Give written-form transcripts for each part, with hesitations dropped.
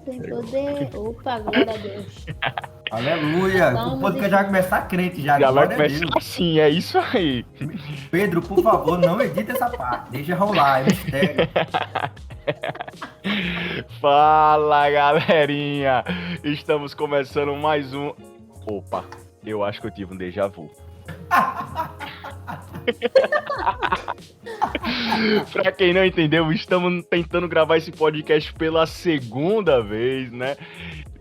sem poder. Opa, glória a Deus. Aleluia. O Vamos podcast já vai começar crente já. Já vai Glória a começar Deus. assim, é isso aí. Pedro, por favor, não edita essa parte. Deixa rolar, é mistério. Fala, galerinha! Estamos começando mais um. Opa, eu acho que eu tive um déjà vu. Pra quem não entendeu, estamos tentando gravar esse podcast pela segunda vez, né?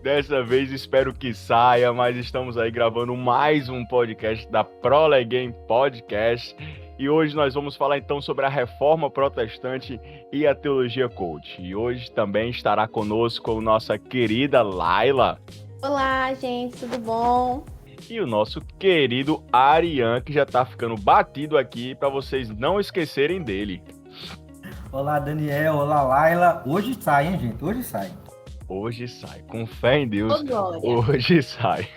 Dessa vez espero que saia, mas estamos aí gravando mais um podcast da Prole Game Podcast. E hoje nós vamos falar então sobre a Reforma Protestante e a Teologia Coach. E hoje também estará conosco nossa querida Laila. Olá, gente, tudo bom? E o nosso querido Arian, que já tá ficando batido aqui para vocês não esquecerem dele. Olá, Daniel. Olá, Laila. Hoje sai, hein, gente? Hoje sai. Hoje sai, com fé em Deus, Ô, glória. hoje sai.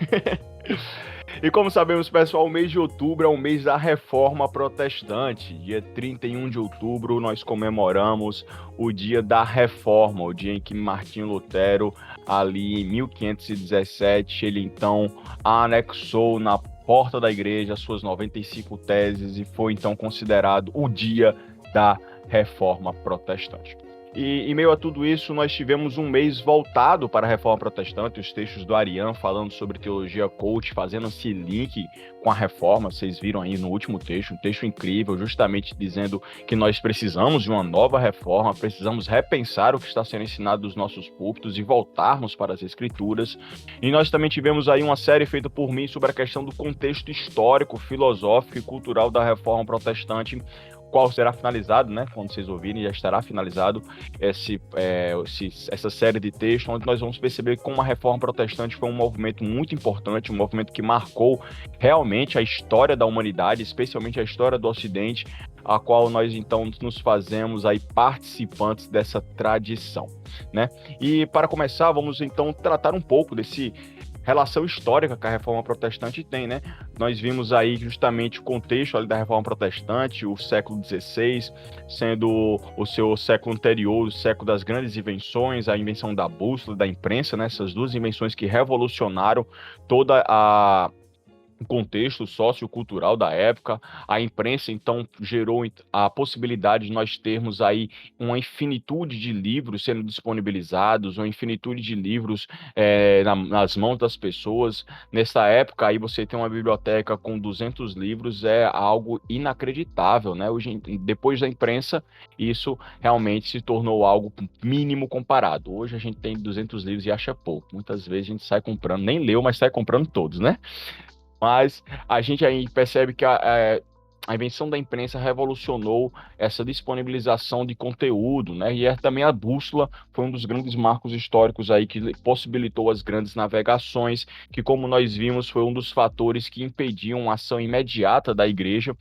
E como sabemos, pessoal, o mês de outubro é o mês da Reforma Protestante. Dia 31 de outubro nós comemoramos o dia da Reforma, o dia em que Martinho Lutero, ali em 1517, ele então anexou na porta da igreja as suas 95 teses e foi então considerado o dia da Reforma Protestante. E em meio a tudo isso, nós tivemos um mês voltado para a Reforma Protestante, os textos do Arian falando sobre teologia coach, fazendo esse link com a Reforma. Vocês viram aí no último texto, um texto incrível, justamente dizendo que nós precisamos de uma nova reforma, precisamos repensar o que está sendo ensinado dos nossos púlpitos e voltarmos para as Escrituras. E nós também tivemos aí uma série feita por mim sobre a questão do contexto histórico, filosófico e cultural da Reforma Protestante, qual será finalizado, né? Quando vocês ouvirem, já estará finalizado essa série de textos, onde nós vamos perceber como a Reforma Protestante foi um movimento muito importante, um movimento que marcou realmente a história da humanidade, especialmente a história do Ocidente, a qual nós então nos fazemos aí participantes dessa tradição, né? E para começar, vamos então tratar um pouco desse relação histórica que a Reforma Protestante tem, né? Nós vimos aí justamente o contexto ali da Reforma Protestante, o século XVI, sendo o seu século anterior, o século das grandes invenções, a invenção da bússola, da imprensa, né? Essas duas invenções que revolucionaram toda o contexto sociocultural da época. A imprensa, então, gerou a possibilidade de nós termos aí uma infinitude de livros sendo disponibilizados, uma infinitude de livros nas mãos das pessoas. Nessa época, aí você tem uma biblioteca com 200 livros, é algo inacreditável, né? Hoje, depois da imprensa, isso realmente se tornou algo mínimo comparado. Hoje a gente tem 200 livros e acha pouco. Muitas vezes a gente sai comprando, nem leu, mas sai comprando todos, né? Mas a gente aí percebe que a invenção da imprensa revolucionou essa disponibilização de conteúdo, né? E também a bússola foi um dos grandes marcos históricos aí que possibilitou as grandes navegações, que, como nós vimos, foi um dos fatores que impediam a ação imediata da igreja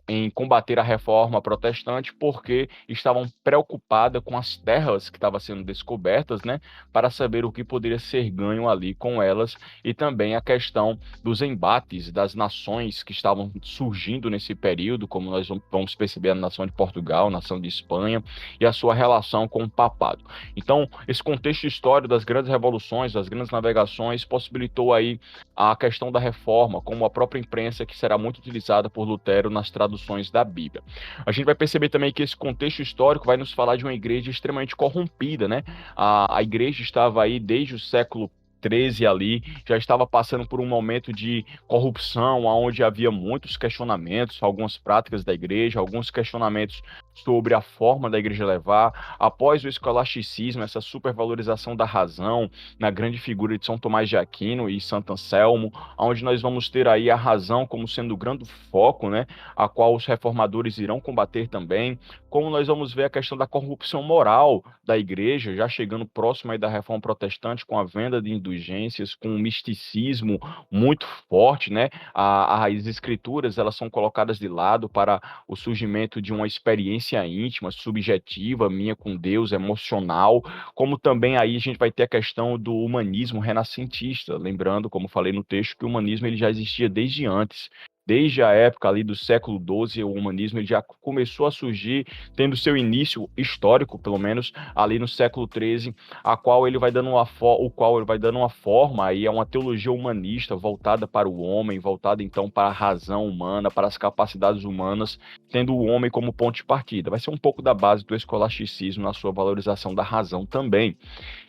em combater a reforma protestante, porque estavam preocupadas com as terras que estavam sendo descobertas, né? Para saber o que poderia ser ganho ali com elas, e também a questão dos embates das nações que estavam surgindo nesse período, como nós vamos perceber a nação de Portugal, a nação de Espanha, e a sua relação com o papado. Então, esse contexto histórico das grandes revoluções, das grandes navegações, possibilitou aí a questão da reforma, como a própria imprensa, que será muito utilizada por Lutero nas traduções da Bíblia. A gente vai perceber também que esse contexto histórico vai nos falar de uma igreja extremamente corrompida, né? A igreja estava aí desde o século 13 ali, já estava passando por um momento de corrupção, onde havia muitos questionamentos, algumas práticas da igreja, alguns questionamentos sobre a forma da igreja levar. Após o escolasticismo, essa supervalorização da razão, na grande figura de São Tomás de Aquino e Santo Anselmo, onde nós vamos ter aí a razão como sendo o grande foco, né, a qual os reformadores irão combater também, como nós vamos ver a questão da corrupção moral da igreja, já chegando próximo aí da Reforma Protestante, com a venda de indulgências, com um misticismo muito forte, né? As escrituras, elas são colocadas de lado para o surgimento de uma experiência íntima, subjetiva, minha com Deus, emocional, como também aí a gente vai ter a questão do humanismo renascentista, lembrando, como falei no texto, que o humanismo ele já existia desde antes. Desde a época ali do século XII, o humanismo ele já começou a surgir, tendo seu início histórico, pelo menos, ali no século XIII, a qual ele vai dando o qual ele vai dando uma forma aí a uma teologia humanista voltada para o homem, voltada então para a razão humana, para as capacidades humanas, tendo o homem como ponto de partida. Vai ser um pouco da base do escolasticismo na sua valorização da razão também.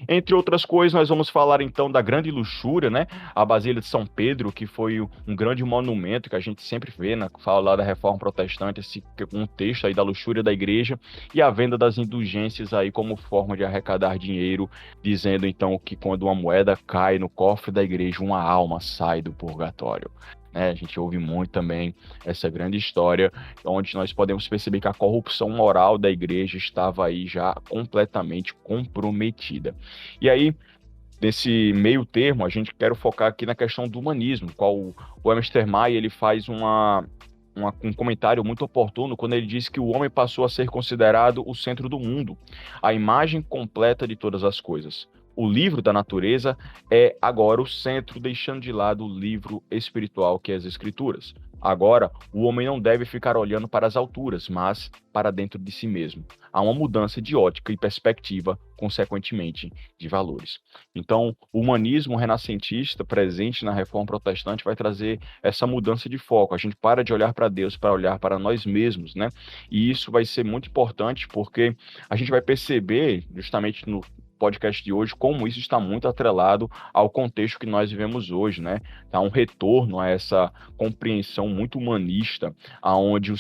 Entre outras coisas, nós vamos falar então da grande luxúria, né? A Basílica de São Pedro, que foi um grande monumento que a gente sempre vê na fala da Reforma Protestante, esse contexto aí da luxúria da igreja e a venda das indulgências aí como forma de arrecadar dinheiro, dizendo então que quando uma moeda cai no cofre da igreja, uma alma sai do purgatório. A gente ouve muito também essa grande história, onde nós podemos perceber que a corrupção moral da igreja estava aí já completamente comprometida. E aí, nesse meio termo, a gente quer focar aqui na questão do humanismo, qual o Ernest May ele faz um comentário muito oportuno quando ele diz que o homem passou a ser considerado o centro do mundo, a imagem completa de todas as coisas. O livro da natureza é agora o centro, deixando de lado o livro espiritual que é as Escrituras. Agora, o homem não deve ficar olhando para as alturas, mas para dentro de si mesmo. Há uma mudança de ótica e perspectiva, consequentemente, de valores. Então, o humanismo renascentista presente na Reforma Protestante vai trazer essa mudança de foco. A gente para de olhar para Deus para olhar para nós mesmos, né? E isso vai ser muito importante porque a gente vai perceber, justamente no podcast de hoje, como isso está muito atrelado ao contexto que nós vivemos hoje, né? Há um retorno a essa compreensão muito humanista, aonde o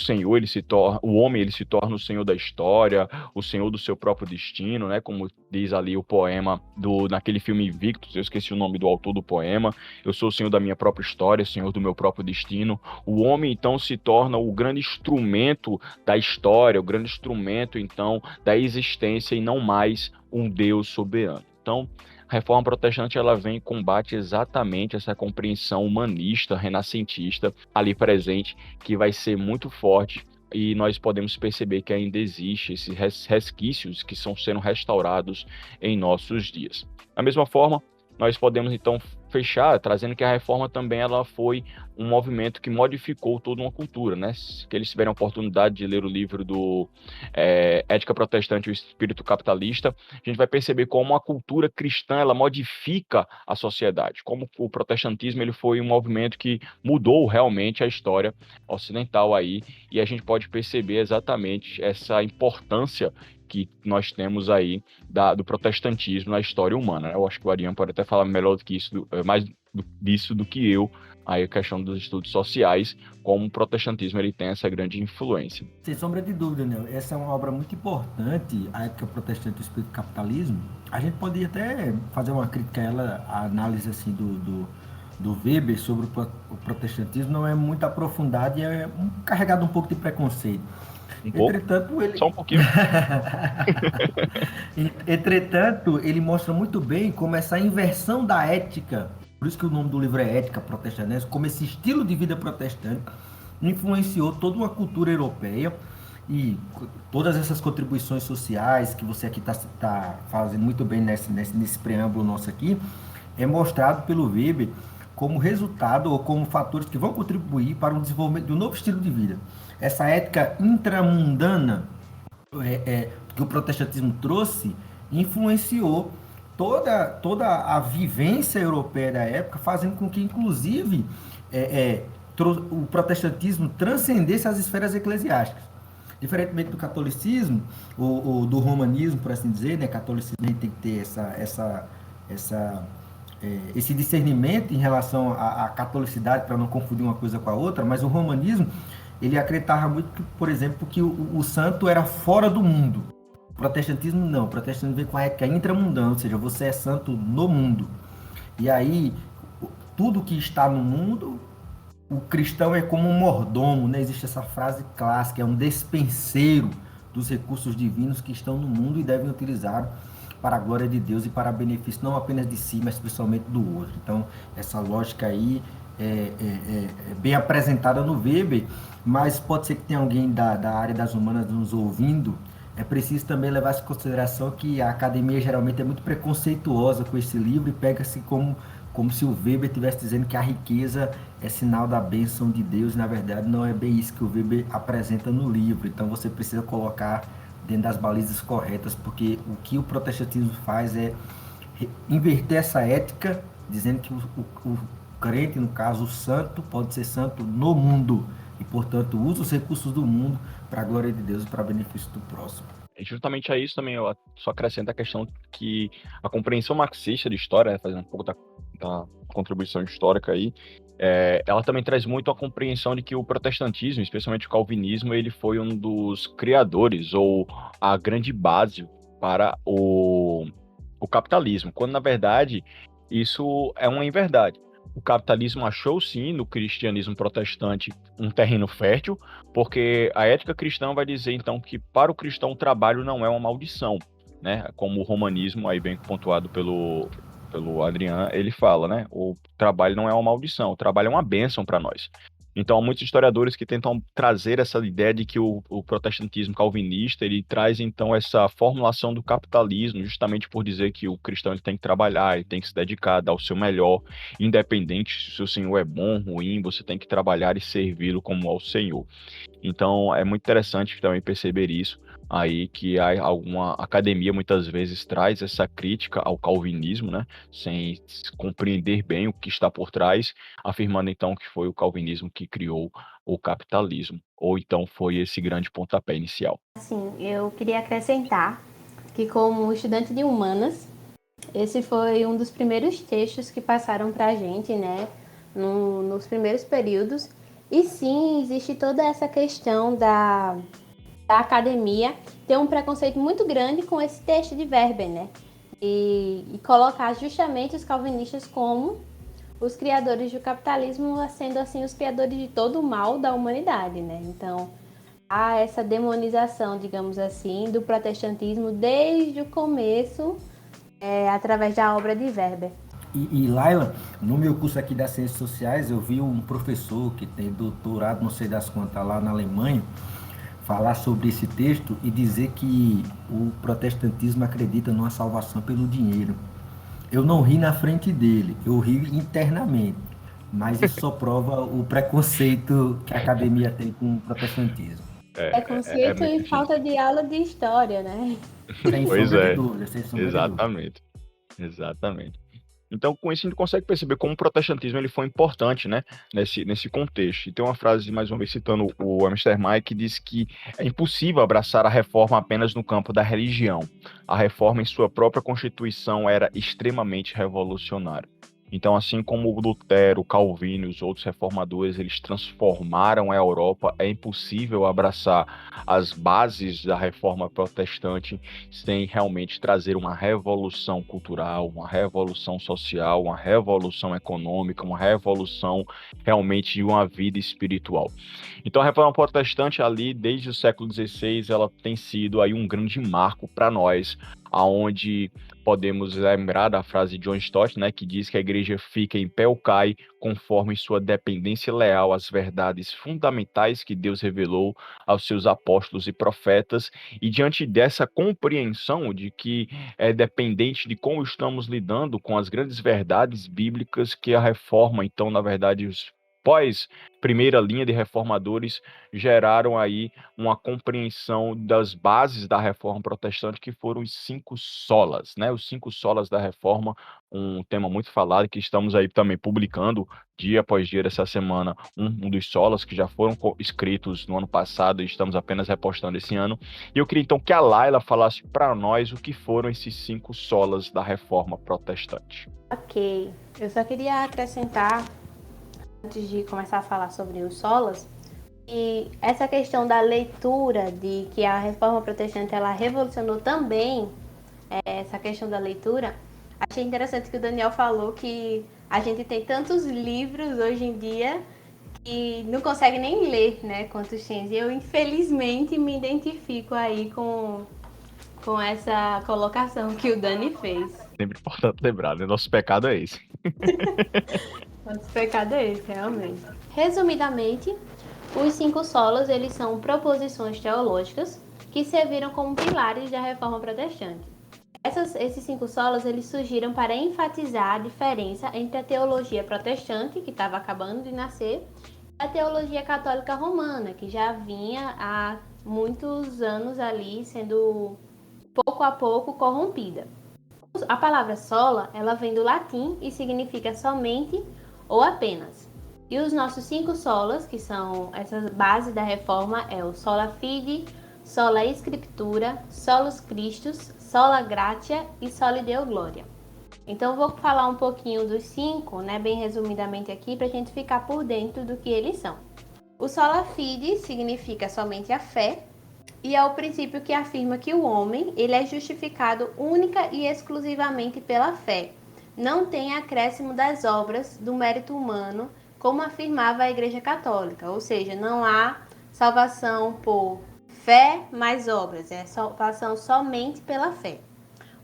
homem ele se torna o senhor da história, o senhor do seu próprio destino, né? Como diz ali o poema naquele filme Invictus, eu esqueci o nome do autor do poema, eu sou o senhor da minha própria história, senhor do meu próprio destino. O homem, então, se torna o grande instrumento da história, o grande instrumento, então, da existência e não mais um Deus soberano. Então, a Reforma Protestante ela vem e combate exatamente essa compreensão humanista, renascentista ali presente, que vai ser muito forte e nós podemos perceber que ainda existe esses resquícios que estão sendo restaurados em nossos dias. Da mesma forma, nós podemos então fechar trazendo que a reforma também ela foi um movimento que modificou toda uma cultura, né? Se eles tiverem a oportunidade de ler o livro do Ética Protestante e o Espírito Capitalista, a gente vai perceber como a cultura cristã ela modifica a sociedade, como o protestantismo ele foi um movimento que mudou realmente a história ocidental aí, e a gente pode perceber exatamente essa importância que nós temos aí do protestantismo na história humana, né? Eu acho que o Ariane pode até falar melhor do que isso, mais disso do que eu, aí a questão dos estudos sociais, como o protestantismo ele tem essa grande influência. Sem sombra de dúvida, né? Essa é uma obra muito importante, a Ética Protestante e o Espírito Capitalismo. A gente pode até fazer uma crítica a ela, a análise assim, do Weber sobre o protestantismo não é muito aprofundada e é carregado um pouco de preconceito. Entretanto, ele... Só um pouquinho. Entretanto, ele mostra muito bem como essa inversão da ética, por isso que o nome do livro é Ética Protestante, como esse estilo de vida protestante influenciou toda uma cultura europeia e todas essas contribuições sociais que você aqui está fazendo muito bem nesse preâmbulo nosso aqui, é mostrado pelo Weber como resultado ou como fatores que vão contribuir para o desenvolvimento de um novo estilo de vida. Essa ética intramundana que o protestantismo trouxe influenciou toda a vivência europeia da época, fazendo com que, inclusive, o protestantismo transcendesse as esferas eclesiásticas. Diferentemente do catolicismo, do romanismo, por assim dizer, né? Catolicismo tem que ter esse discernimento em relação à catolicidade, para não confundir uma coisa com a outra, mas o romanismo, ele acreditava muito, por exemplo, que o santo era fora do mundo. O protestantismo não, o protestantismo vem com a ética intramundana, ou seja, você é santo no mundo. E aí, tudo que está no mundo, o cristão é como um mordomo, né? Existe essa frase clássica, é um despenseiro dos recursos divinos que estão no mundo e devem utilizar para a glória de Deus e para benefício não apenas de si, mas principalmente do outro. Então, essa lógica aí é bem apresentada no Weber, mas pode ser que tenha alguém da área das humanas nos ouvindo É preciso também levar em consideração que a academia geralmente é muito preconceituosa com esse livro e pega-se como se o Weber estivesse dizendo que a riqueza é sinal da bênção de Deus. Na verdade, não é bem isso que o Weber apresenta no livro. Então você precisa colocar dentro das balizas corretas, porque o que o protestantismo faz é inverter essa ética, dizendo que o crente, no caso o santo, pode ser santo no mundo e, portanto, usa os recursos do mundo para a glória de Deus e para benefício do próximo. E justamente a isso também eu só acrescento a questão que a compreensão marxista de história, né, fazendo um pouco da contribuição histórica aí, ela também traz muito a compreensão de que o protestantismo, especialmente o calvinismo, ele foi um dos criadores ou a grande base para o capitalismo, quando na verdade isso é uma inverdade. O capitalismo achou sim no cristianismo protestante um terreno fértil, porque a ética cristã vai dizer então que para o cristão o trabalho não é uma maldição, né? Como o romanismo, aí bem pontuado pelo Adriano, ele fala, né? O trabalho não é uma maldição, o trabalho é uma bênção para nós. Então, há muitos historiadores que tentam trazer essa ideia de que o protestantismo calvinista, ele traz, então, essa formulação do capitalismo, justamente por dizer que o cristão ele tem que trabalhar, ele tem que se dedicar, dar o seu melhor, independente se o Senhor é bom ou ruim, você tem que trabalhar e servi-lo como ao Senhor. Então, é muito interessante também perceber isso aí, que alguma academia muitas vezes traz essa crítica ao calvinismo, né, sem compreender bem o que está por trás, afirmando então que foi o calvinismo que criou o capitalismo, ou então foi esse grande pontapé inicial. Sim, eu queria acrescentar que, como estudante de humanas, esse foi um dos primeiros textos que passaram para a gente, né, nos primeiros períodos. E sim, existe toda essa questão da academia ter um preconceito muito grande com esse texto de Weber, né? E colocar justamente os calvinistas como os criadores do capitalismo, sendo assim os criadores de todo o mal da humanidade, né? Então, há essa demonização, digamos assim, do protestantismo desde o começo, através da obra de Weber. E Laila, no meu curso aqui das Ciências Sociais, eu vi um professor que tem doutorado, não sei das quantas, lá na Alemanha, falar sobre esse texto e dizer que o protestantismo acredita numa salvação pelo dinheiro. Eu não ri na frente dele, eu ri internamente, mas isso só prova o preconceito que a academia tem com o protestantismo. Preconceito e falta de aula de história, né? Sem Pois sombra de é, dúvida, sem sombra de dúvida. exatamente. Então, com isso, a gente consegue perceber como o protestantismo ele foi importante, né, nesse contexto. E tem uma frase, mais uma vez, citando o Amstermay, que diz que é impossível abraçar a reforma apenas no campo da religião. A reforma, em sua própria constituição, era extremamente revolucionária. Então, assim como o Lutero, o Calvino e os outros reformadores, eles transformaram a Europa, é impossível abraçar as bases da reforma protestante sem realmente trazer uma revolução cultural, uma revolução social, uma revolução econômica, uma revolução realmente de uma vida espiritual. Então, a reforma protestante ali, desde o século XVI, ela tem sido aí um grande marco para nós, aonde podemos lembrar da frase de John Stott, né, que diz que a igreja fica em pé ou cai conforme sua dependência leal às verdades fundamentais que Deus revelou aos seus apóstolos e profetas, e diante dessa compreensão de que é dependente de como estamos lidando com as grandes verdades bíblicas que a reforma, então, na verdade, os pós primeira linha de reformadores geraram aí uma compreensão das bases da reforma protestante, que foram os 5 solas, né? Os 5 solas da reforma, um tema muito falado, que estamos aí também publicando dia após dia dessa semana, um dos solas que já foram escritos no ano passado e estamos apenas repostando esse ano. E eu queria então que a Laila falasse para nós o que foram esses 5 solas da reforma protestante. Ok, eu só queria acrescentar, antes de começar a falar sobre os solas, e essa questão da leitura, de que a reforma protestante ela revolucionou também essa questão da leitura. Achei interessante que o Daniel falou que a gente tem tantos livros hoje em dia que não consegue nem ler, né, quantos tem. E eu, infelizmente, me identifico aí com essa colocação que o Dani fez. Sempre importante lembrar, né? Nosso pecado é esse. Nosso pecado é esse, realmente. Resumidamente, os 5 solas, eles são proposições teológicas que serviram como pilares da Reforma Protestante. Esses 5 solas eles surgiram para enfatizar a diferença entre a teologia protestante, que estava acabando de nascer, e a teologia católica romana, que já vinha há muitos anos ali sendo pouco a pouco corrompida. A palavra sola, ela vem do latim e significa somente ou apenas. E os nossos 5 solas, que são essas bases da reforma, é o sola fide, sola scriptura, solus Christus, sola gratia e soli deo gloria. Então vou falar um pouquinho dos 5, né, bem resumidamente aqui, para a gente ficar por dentro do que eles são. O sola fide significa somente a fé, e é o princípio que afirma que o homem ele é justificado única e exclusivamente pela fé. Não tem acréscimo das obras do mérito humano, como afirmava a Igreja Católica, ou seja, não há salvação por fé mais obras, é salvação somente pela fé.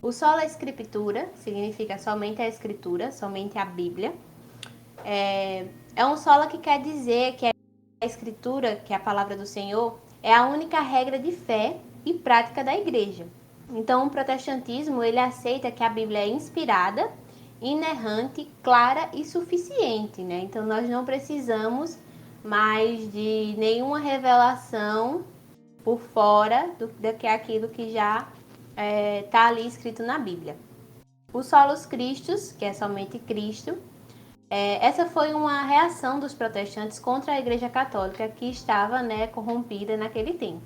O sola scriptura significa somente a escritura, somente a Bíblia. É um sola que quer dizer que a escritura, que é a palavra do Senhor, é a única regra de fé e prática da igreja. Então, o protestantismo, ele aceita que a Bíblia é inspirada, inerrante, clara e suficiente, né? Então, nós não precisamos mais de nenhuma revelação por fora do que aquilo que já está ali escrito na Bíblia. O solus Christus, que é somente Cristo, essa foi uma reação dos protestantes contra a Igreja Católica, que estava, né, corrompida naquele tempo.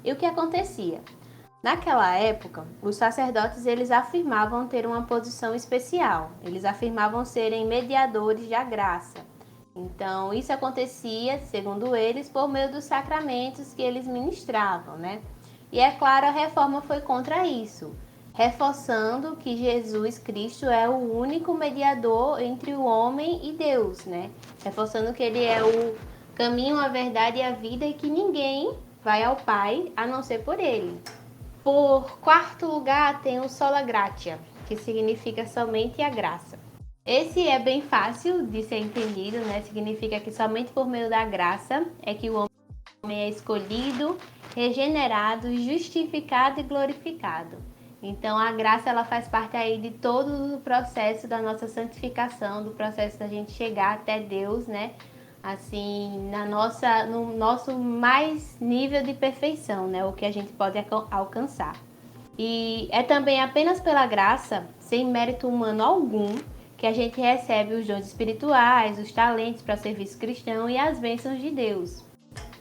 E o que acontecia? Naquela época, os sacerdotes eles afirmavam ter uma posição especial. Eles afirmavam serem mediadores da graça. Então, isso acontecia, segundo eles, por meio dos sacramentos que eles ministravam, né? E é claro, a reforma foi contra isso, reforçando que Jesus Cristo é o único mediador entre o homem e Deus, né? Reforçando que ele é o caminho, a verdade e a vida e que ninguém vai ao Pai a não ser por ele. Por quarto lugar, tem o sola gratia, que significa somente a graça. Esse é bem fácil de ser entendido, né? Significa que somente por meio da graça é que o homem é escolhido, regenerado, justificado e glorificado. Então, a graça ela faz parte aí de todo o processo da nossa santificação, do processo da gente chegar até Deus, né? Assim, no nosso mais nível de perfeição, né? O que a gente pode alcançar. E é também apenas pela graça, sem mérito humano algum, que a gente recebe os dons espirituais, os talentos para serviço cristão e as bênçãos de Deus.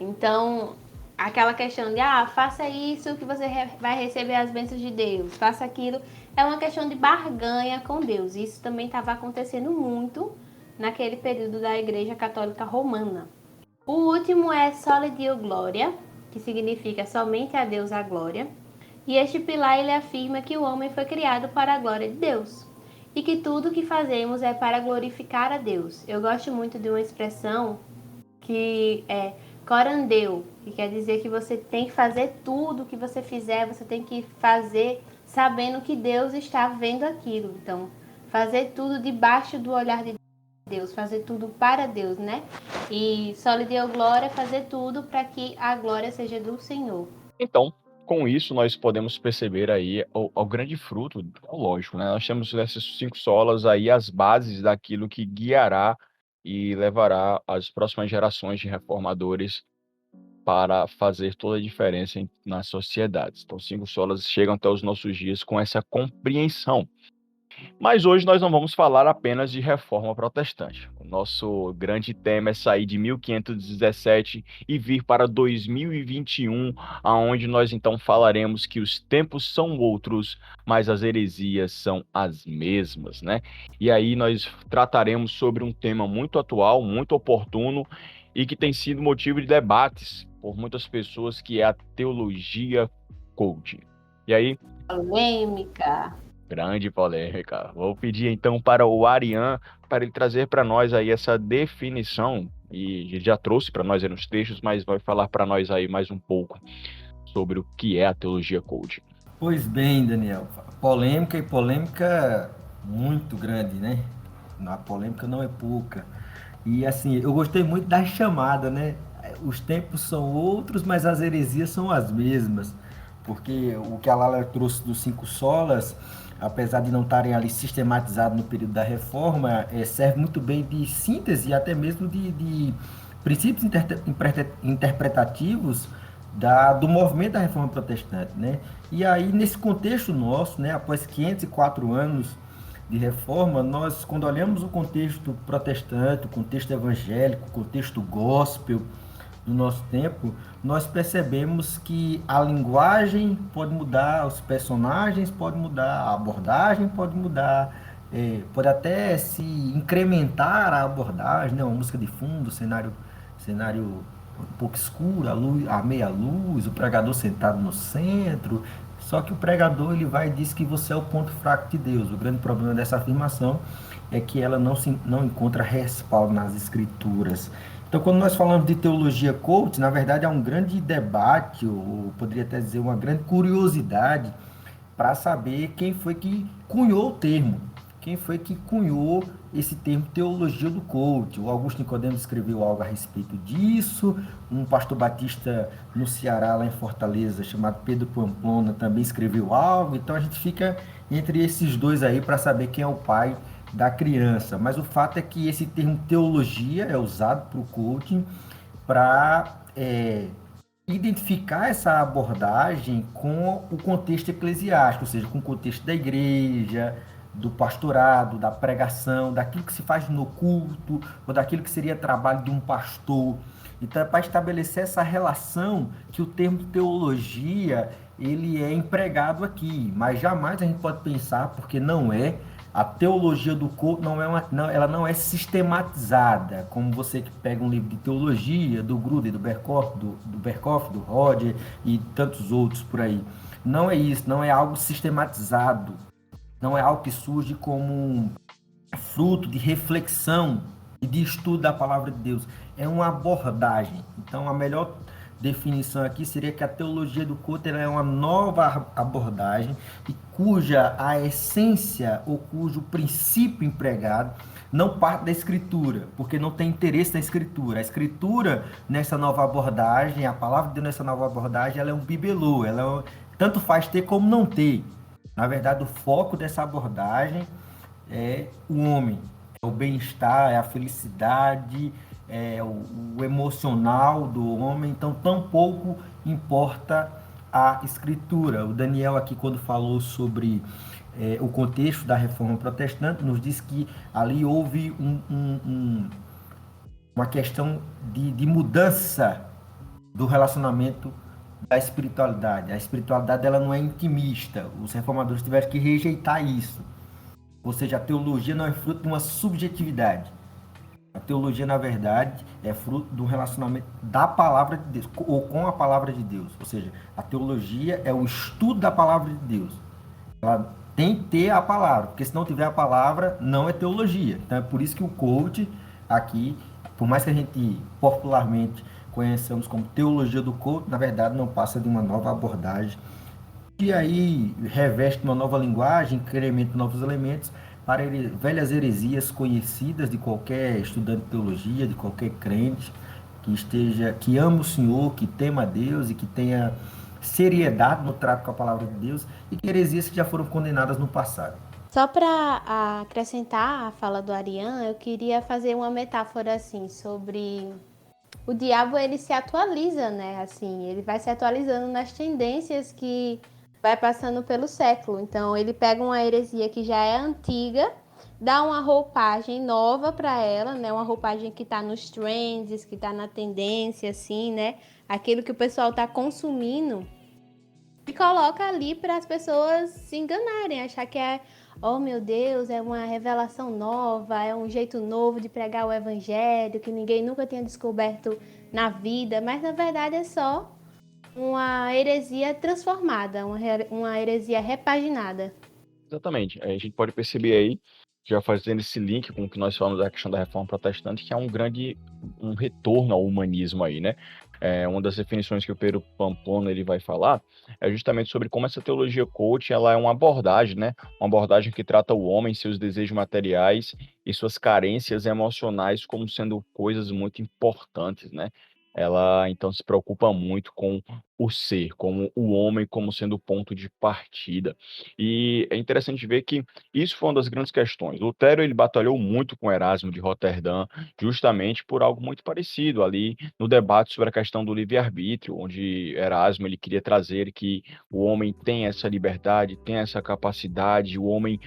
Então, aquela questão de, faça isso que você vai receber as bênçãos de Deus, faça aquilo, é uma questão de barganha com Deus. Isso também estava acontecendo muito naquele período da Igreja Católica Romana. O último é Soli Deo Gloria, que significa somente a Deus a glória. E este pilar ele afirma que o homem foi criado para a glória de Deus e que tudo que fazemos é para glorificar a Deus. Eu gosto muito de uma expressão que é corandeu, que quer dizer que você tem que fazer tudo que você fizer, você tem que fazer sabendo que Deus está vendo aquilo. Então, fazer tudo debaixo do olhar de Deus, fazer tudo para Deus, né? E Soli Deo Glória, fazer tudo para que a glória seja do Senhor. Então, com isso, nós podemos perceber aí o grande fruto, lógico, né? Nós temos essas 5 solas aí, as bases daquilo que guiará e levará as próximas gerações de reformadores para fazer toda a diferença nas sociedades. Então, 5 solas chegam até os nossos dias com essa compreensão. Mas hoje nós não vamos falar apenas de reforma protestante. O nosso grande tema é sair de 1517 e vir para 2021, aonde nós então falaremos que os tempos são outros, mas as heresias são as mesmas, né? E aí nós trataremos sobre um tema muito atual, muito oportuno e que tem sido motivo de debates por muitas pessoas, que é a teologia coaching. E aí? Polêmica. Grande polêmica. Vou pedir então para o Arian para ele trazer para nós aí essa definição, e ele já trouxe para nós aí nos textos, mas vai falar para nós aí mais um pouco sobre o que é a teologia coaching. Pois bem, Daniel, polêmica e polêmica muito grande, né? A polêmica não é pouca. E assim, eu gostei muito da chamada, né? Os tempos são outros, mas as heresias são as mesmas. porque o que a Lala trouxe dos cinco solas, apesar de não estarem ali sistematizados no período da reforma, serve muito bem de síntese e até mesmo de princípios interpretativos do movimento da reforma protestante, né? E aí, nesse contexto nosso, né, após 504 anos de reforma, nós, quando olhamos o contexto protestante, o contexto evangélico, o contexto gospel do nosso tempo, nós percebemos que a linguagem pode mudar, os personagens podem mudar, a abordagem pode mudar, pode até se incrementar a abordagem, né? Uma música de fundo, cenário um pouco escuro, a meia luz, o pregador sentado no centro. Só que o pregador ele vai e diz que você é o ponto fraco de Deus. O grande problema dessa afirmação é que ela não encontra respaldo nas escrituras. Então, quando nós falamos de teologia coach, na verdade há um grande debate, ou poderia até dizer uma grande curiosidade, para saber quem foi que cunhou o termo. Quem foi que cunhou esse termo teologia do coach? O Augusto Nicodemo escreveu algo a respeito disso, um pastor batista no Ceará, lá em Fortaleza, chamado Pedro Pamplona, também escreveu algo. Então a gente fica entre esses dois aí para saber quem é o pai da criança. Mas o fato é que esse termo teologia é usado para o coaching para identificar essa abordagem com o contexto eclesiástico, ou seja, com o contexto da igreja, do pastorado, da pregação, daquilo que se faz no culto, ou daquilo que seria trabalho de um pastor. Então, é para estabelecer essa relação que o termo teologia ele é empregado aqui, mas jamais a gente pode pensar, porque não é, a teologia do corpo ela não é sistematizada, como você que pega um livro de teologia, do Gruden, do Berkhoff, do Roger e tantos outros por aí. Não é isso, não é algo sistematizado, não é algo que surge como fruto de reflexão e de estudo da palavra de Deus. É uma abordagem. Então, a melhor definição aqui seria que a teologia do culto é uma nova abordagem e cuja a essência ou cujo princípio empregado não parte da escritura, porque não tem interesse na escritura. A escritura, nessa nova abordagem, a palavra de Deus nessa nova abordagem, ela é um bibelô, tanto faz ter como não ter. Na verdade, o foco dessa abordagem é o homem, é o bem-estar, é a felicidade, é o emocional do homem. Então, tão pouco importa a escritura. O Daniel aqui, quando falou sobre o contexto da reforma protestante, nos diz que ali houve uma questão de mudança do relacionamento da espiritualidade. A espiritualidade ela não é intimista. Os reformadores tiveram que rejeitar isso. Ou seja, a teologia não é fruto de uma subjetividade. A teologia, na verdade, é fruto do relacionamento da palavra de Deus, ou com a palavra de Deus. Ou seja, a teologia é o estudo da palavra de Deus. Ela tem que ter a palavra, porque se não tiver a palavra, não é teologia. Então é por isso que o coach aqui, por mais que a gente popularmente conheçamos como teologia do coach, na verdade não passa de uma nova abordagem e aí reveste uma nova linguagem, incrementa novos elementos para velhas heresias conhecidas de qualquer estudante de teologia, de qualquer crente que ama o Senhor, que tema a Deus e que tenha seriedade no trato com a palavra de Deus, e que heresias que já foram condenadas no passado. Só para acrescentar a fala do Arian, eu queria fazer uma metáfora assim sobre o diabo. Ele se atualiza, né? Assim, ele vai se atualizando nas tendências que vai passando pelo século. Então, ele pega uma heresia que já é antiga, dá uma roupagem nova para ela, né? Uma roupagem que está nos trends, que está na tendência, assim, né? Aquilo que o pessoal está consumindo, e coloca ali para as pessoas se enganarem, achar que oh meu Deus, é uma revelação nova, é um jeito novo de pregar o evangelho que ninguém nunca tinha descoberto na vida, mas na verdade é só uma heresia transformada, uma heresia repaginada. Exatamente. A gente pode perceber aí, já fazendo esse link com o que nós falamos da questão da reforma protestante, que é um retorno ao humanismo aí, né? Uma das definições que o Pedro Pamplona ele vai falar é justamente sobre como essa teologia coach ela é uma abordagem, né? Uma abordagem que trata o homem, seus desejos materiais e suas carências emocionais como sendo coisas muito importantes, né? Ela então se preocupa muito com o ser, como o homem, como sendo o ponto de partida. E é interessante ver que isso foi uma das grandes questões. Lutero ele batalhou muito com Erasmo de Roterdã, justamente por algo muito parecido ali no debate sobre a questão do livre-arbítrio, onde Erasmo ele queria trazer que o homem tem essa liberdade, tem essa capacidade, o homem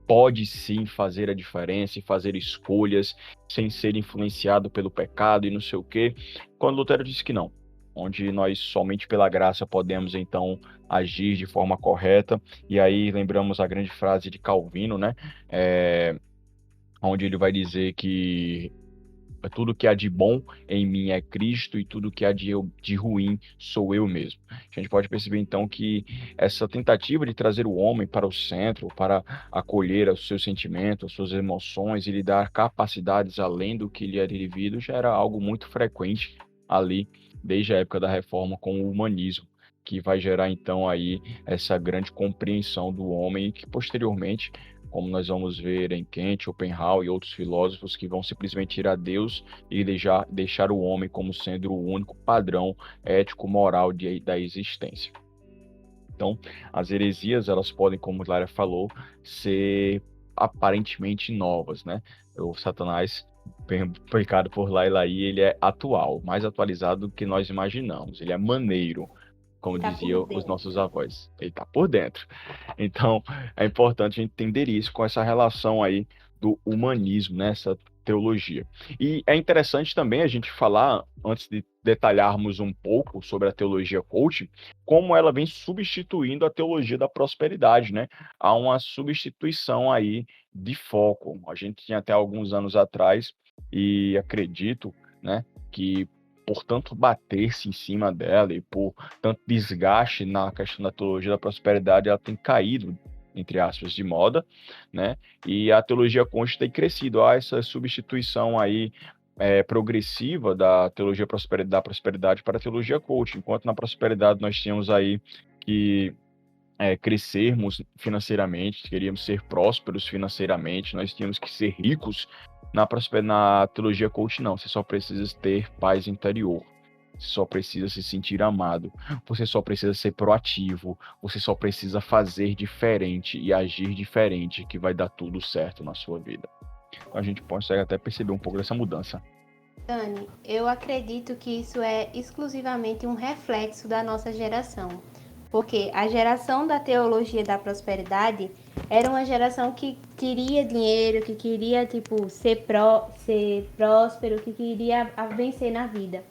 pode sim fazer a diferença e fazer escolhas sem ser influenciado pelo pecado e não sei o quê, quando Lutero disse que não, onde nós somente pela graça podemos então agir de forma correta. E aí lembramos a grande frase de Calvino, né? Onde ele vai dizer que tudo que há de bom em mim é Cristo e tudo que há de ruim sou eu mesmo. A gente pode perceber então que essa tentativa de trazer o homem para o centro, para acolher os seus sentimentos, as suas emoções e lhe dar capacidades além do que lhe é devido, já era algo muito frequente ali desde a época da Reforma com o humanismo, que vai gerar então aí essa grande compreensão do homem e que posteriormente, como nós vamos ver em Kant, Schopenhauer e outros filósofos que vão simplesmente tirar Deus e deixar o homem como sendo o único padrão ético-moral da existência. Então, as heresias, elas podem, como Lara falou, ser aparentemente novas, né? O Satanás, pecado por lá e lá, ele é atual, mais atualizado do que nós imaginamos. Ele é maneiro, como diziam os nossos avós. Ele está por dentro. Então, é importante a gente entender isso com essa relação aí do humanismo, né? Essa teologia. E é interessante também a gente falar, antes de detalharmos um pouco sobre a teologia coaching, como ela vem substituindo a teologia da prosperidade, né? Há uma substituição aí de foco. A gente tinha até alguns anos atrás, e acredito, né, que por tanto bater-se em cima dela e por tanto desgaste na questão da teologia da prosperidade, ela tem caído, entre aspas, de moda, né? E a teologia coaching tem crescido. Há essa substituição aí progressiva da teologia da prosperidade para a teologia coaching. Enquanto na prosperidade nós tínhamos aí que crescermos financeiramente, queríamos ser prósperos financeiramente, nós tínhamos que ser ricos. Na teologia coach, não. Você só precisa ter paz interior. Você só precisa se sentir amado. Você só precisa ser proativo. Você só precisa fazer diferente e agir diferente, que vai dar tudo certo na sua vida. Então, a gente consegue até perceber um pouco dessa mudança. Dani, eu acredito que isso é exclusivamente um reflexo da nossa geração. Porque a geração da teologia da prosperidade era uma geração que queria dinheiro, que queria ser próspero, que queria vencer na vida.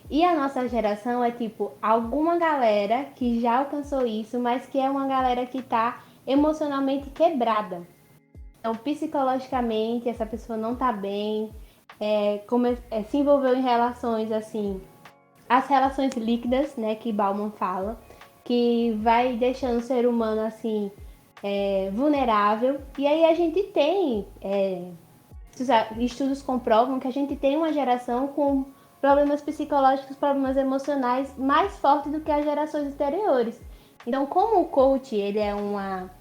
E a nossa geração é alguma galera que já alcançou isso, mas que é uma galera que está emocionalmente quebrada. Então, psicologicamente, essa pessoa não está bem, se envolveu em relações assim, as relações líquidas, né, que Bauman fala, que vai deixando o ser humano assim vulnerável. E aí a gente tem estudos comprovam que a gente tem uma geração com problemas psicológicos, problemas emocionais mais fortes do que as gerações anteriores. Então, como o coach ele é uma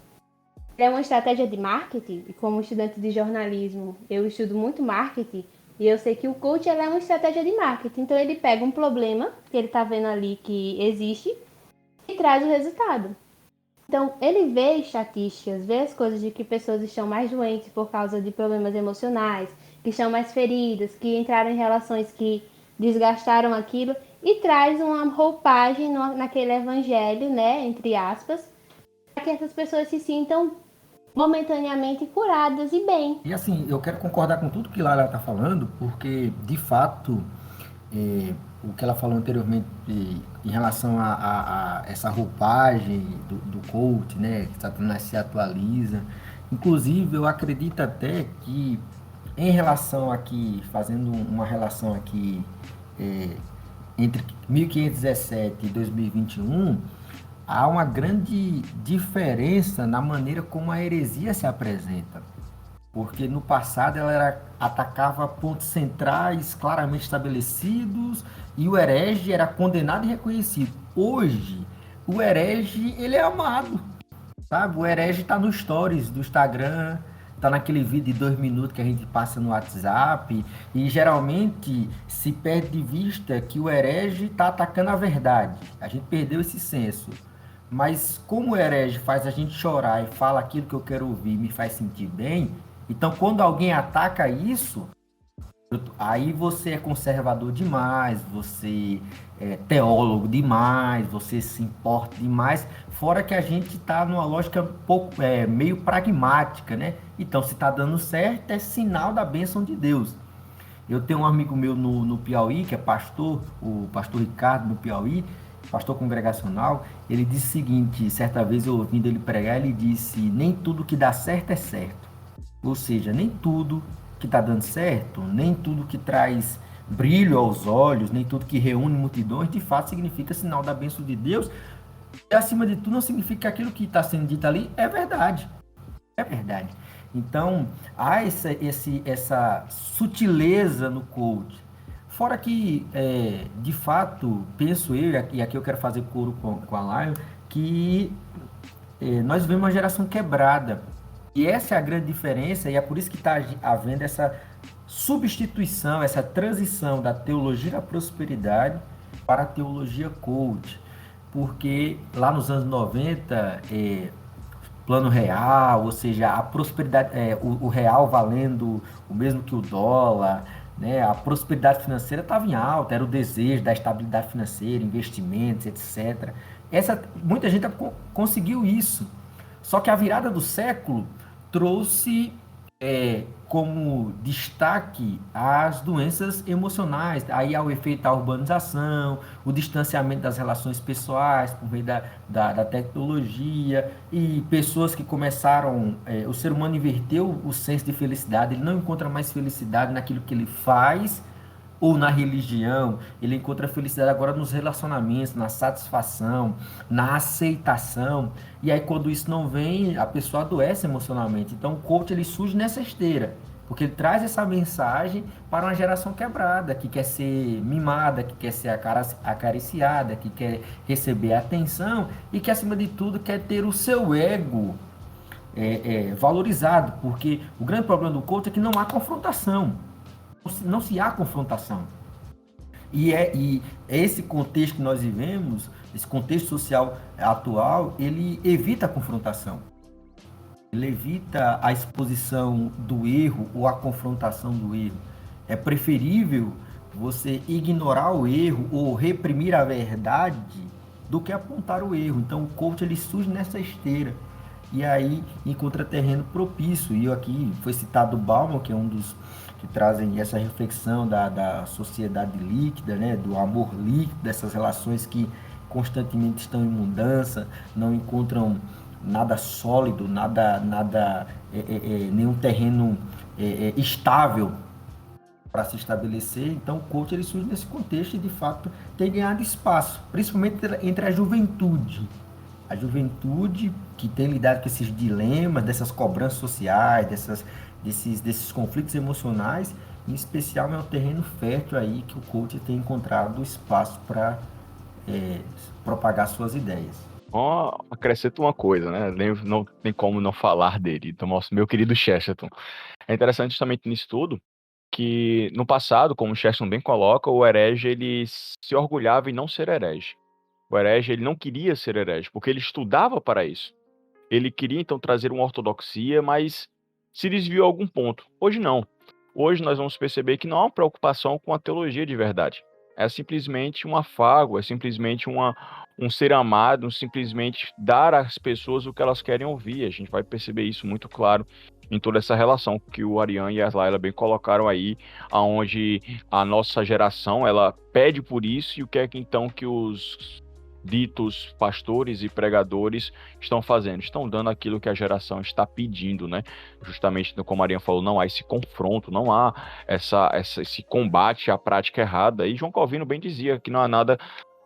estratégia de marketing, e como estudante de jornalismo eu estudo muito marketing, e eu sei que o coach é uma estratégia de marketing. Então ele pega um problema que ele está vendo ali que existe e traz o resultado. Então, ele vê estatísticas, vê as coisas de que pessoas estão mais doentes por causa de problemas emocionais, que estão mais feridas, que entraram em relações que desgastaram aquilo, e traz uma roupagem naquele evangelho, né, entre aspas, para que essas pessoas se sintam momentaneamente curadas e bem. E assim, eu quero concordar com tudo que Lara está falando, porque, de fato, o que ela falou anteriormente em relação a essa roupagem do coach, né, que Satanás se atualiza. Inclusive, eu acredito até que, em relação aqui, fazendo uma relação aqui entre 1517 e 2021, há uma grande diferença na maneira como a heresia se apresenta. Porque no passado ela atacava pontos centrais claramente estabelecidos e o herege era condenado e reconhecido. Hoje, o herege ele é amado, sabe? O herege está nos stories do Instagram, tá naquele vídeo de 2 minutos que a gente passa no WhatsApp, e geralmente se perde de vista que o herege está atacando a verdade. A gente perdeu esse senso. Mas como o herege faz a gente chorar e fala aquilo que eu quero ouvir, me faz sentir bem, então quando alguém ataca isso, aí você é conservador demais, você é teólogo demais, você se importa demais. Fora que a gente está numa lógica meio pragmática, né? Então, se está dando certo, é sinal da bênção de Deus. Eu tenho um amigo meu no Piauí, que é pastor, o pastor Ricardo, no Piauí, pastor congregacional. Ele disse o seguinte: certa vez eu ouvindo ele pregar, ele disse: nem tudo que dá certo é certo. Ou seja, nem tudo que está dando certo, nem tudo que traz brilho aos olhos, nem tudo que reúne multidões, de fato significa sinal da bênção de Deus. E acima de tudo, não significa que aquilo que está sendo dito ali é verdade. É verdade. Então, há essa sutileza no coach. Fora que, de fato, penso eu, e aqui eu quero fazer coro com a Lion, que nós vemos uma geração quebrada. E essa é a grande diferença, e é por isso que está havendo essa substituição, essa transição da teologia da prosperidade para a teologia coach. Porque lá nos anos 90, plano real, ou seja, a prosperidade, o real valendo o mesmo que o dólar, né? A prosperidade financeira estava em alta, era o desejo da estabilidade financeira, investimentos, etc. Muita gente conseguiu isso. Só que a virada do século trouxe como destaque as doenças emocionais. Aí há o efeito da urbanização, o distanciamento das relações pessoais por meio da tecnologia, e pessoas que começaram. O ser humano inverteu o senso de felicidade, ele não encontra mais felicidade naquilo que ele faz ou na religião, ele encontra felicidade agora nos relacionamentos, na satisfação, na aceitação. E aí quando isso não vem, a pessoa adoece emocionalmente. Então o coach ele surge nessa esteira, porque ele traz essa mensagem para uma geração quebrada, que quer ser mimada, que quer ser acariciada, que quer receber atenção e que acima de tudo quer ter o seu ego valorizado, porque o grande problema do coach é que não há confrontação. Não se há confrontação. E esse contexto que nós vivemos, esse contexto social atual, ele evita a confrontação. Ele evita a exposição do erro ou a confrontação do erro. É preferível você ignorar o erro ou reprimir a verdade do que apontar o erro. Então o coach ele surge nessa esteira. E aí encontra terreno propício. E aqui foi citado o Bauman, que é um dos que trazem essa reflexão da sociedade líquida, né, do amor líquido, dessas relações que constantemente estão em mudança, não encontram nada sólido, nenhum terreno estável para se estabelecer. Então o coach ele surge nesse contexto e de fato tem ganhado espaço, principalmente entre a juventude. A juventude que tem lidado com esses dilemas, dessas cobranças sociais, desses conflitos emocionais, em especial é um terreno fértil aí que o coach tem encontrado espaço para propagar suas ideias. Acrescento uma coisa, né? Não tem como não falar dele, então, meu querido Chesterton. É interessante justamente nisso tudo, que no passado, como o Chesterton bem coloca, o herege ele se orgulhava em não ser herege. O herege ele não queria ser herege, porque ele estudava para isso. Ele queria então trazer uma ortodoxia, mas se desviou a algum ponto. Hoje não. Hoje nós vamos perceber que não há uma preocupação com a teologia de verdade. É simplesmente um afago, é simplesmente um ser amado, simplesmente dar às pessoas o que elas querem ouvir. A gente vai perceber isso muito claro em toda essa relação que o Ariane e a Laila bem colocaram aí, aonde a nossa geração ela pede por isso, e o que é que então que os ditos pastores e pregadores estão fazendo? Estão dando aquilo que a geração está pedindo, né? Justamente como a Maria falou, não há esse confronto, não há esse combate à prática errada. E João Calvino bem dizia que não há nada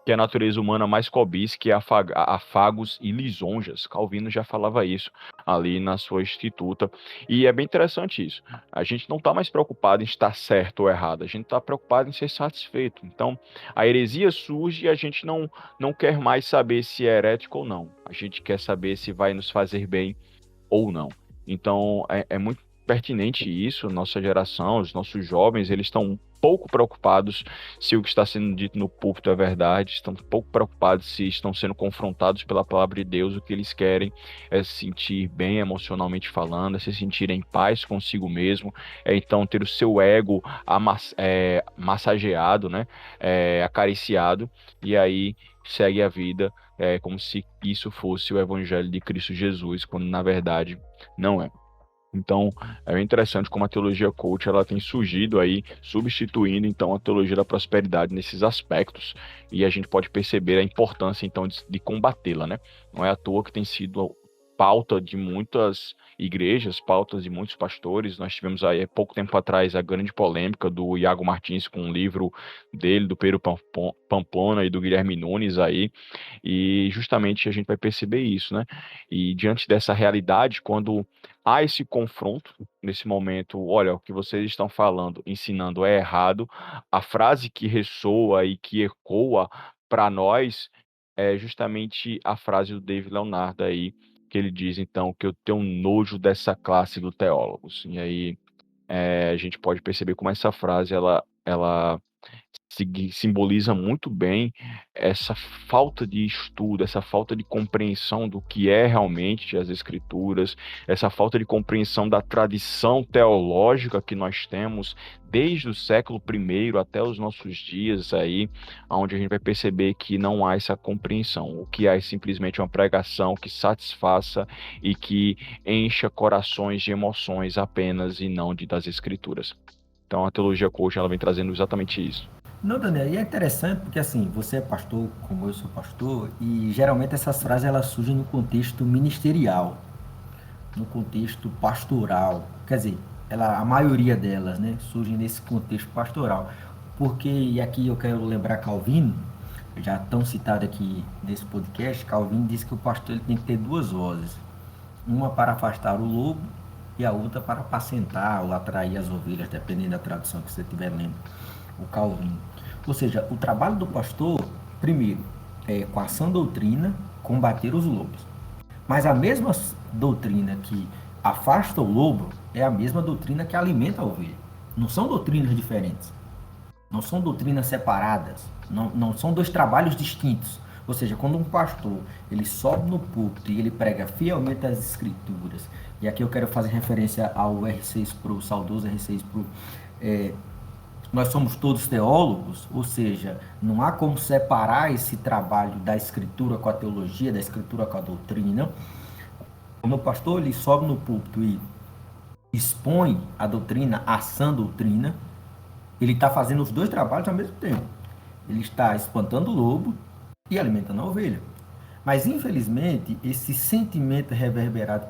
que a natureza humana mais cobiça que afagos e lisonjas. Calvino já falava isso ali na sua Instituta. E é bem interessante isso. A gente não está mais preocupado em estar certo ou errado, a gente está preocupado em ser satisfeito. Então, a heresia surge e a gente não quer mais saber se é herético ou não. A gente quer saber se vai nos fazer bem ou não. Então, é muito pertinente isso. Nossa geração, os nossos jovens, eles estão pouco preocupados se o que está sendo dito no púlpito é verdade, estão pouco preocupados se estão sendo confrontados pela palavra de Deus. O que eles querem é se sentir bem emocionalmente falando, é se sentir em paz consigo mesmo, é então ter o seu ego massageado, né, acariciado, e aí segue a vida como se isso fosse o evangelho de Cristo Jesus, quando na verdade não é. Então, é bem interessante como a teologia coach ela tem surgido aí, substituindo então a teologia da prosperidade nesses aspectos, e a gente pode perceber a importância então de combatê-la, né? Não é à toa que tem sido pauta de muitas igrejas, pautas de muitos pastores. Nós tivemos aí há pouco tempo atrás a grande polêmica do Iago Martins com o livro dele, do Pedro Pamplona e do Guilherme Nunes aí, e justamente a gente vai perceber isso, né? E diante dessa realidade, quando há esse confronto, nesse momento, olha, o que vocês estão falando, ensinando é errado, a frase que ressoa e que ecoa para nós é justamente a frase do David Leonardo aí, que ele diz, então, que eu tenho nojo dessa classe do teólogos. E aí a gente pode perceber como essa frase, ela simboliza muito bem essa falta de estudo, essa falta de compreensão do que é realmente as Escrituras, essa falta de compreensão da tradição teológica que nós temos desde o século I até os nossos dias aí, onde a gente vai perceber que não há essa compreensão. O que há é simplesmente uma pregação que satisfaça e que encha corações de emoções apenas e não das Escrituras. Então a teologia coach ela vem trazendo exatamente isso. Não, Daniel, e é interessante porque assim, você é pastor, como eu sou pastor, e geralmente essas frases elas surgem no contexto ministerial, no contexto pastoral. Quer dizer, a maioria delas, né, surgem nesse contexto pastoral. Porque, e aqui eu quero lembrar Calvino, já tão citado aqui nesse podcast, Calvino disse que o pastor ele tem que ter duas vozes. Uma para afastar o lobo e a outra para apacentar ou atrair as ovelhas, dependendo da tradução que você estiver lendo, o Calvino. Ou seja, o trabalho do pastor, primeiro, é com a sã doutrina, combater os lobos. Mas a mesma doutrina que afasta o lobo é a mesma doutrina que alimenta a ovelha. Não são doutrinas diferentes. Não são doutrinas separadas. Não são dois trabalhos distintos. Ou seja, quando um pastor ele sobe no púlpito e ele prega fielmente as Escrituras, e aqui eu quero fazer referência ao R6 Pro, saudoso R6 Pro, nós somos todos teólogos, ou seja, não há como separar esse trabalho da Escritura com a teologia, da Escritura com a doutrina. O meu pastor ele sobe no púlpito e expõe a doutrina, a sã doutrina, ele está fazendo os dois trabalhos ao mesmo tempo. Ele está espantando o lobo e alimentando a ovelha. Mas, infelizmente, esse sentimento reverberado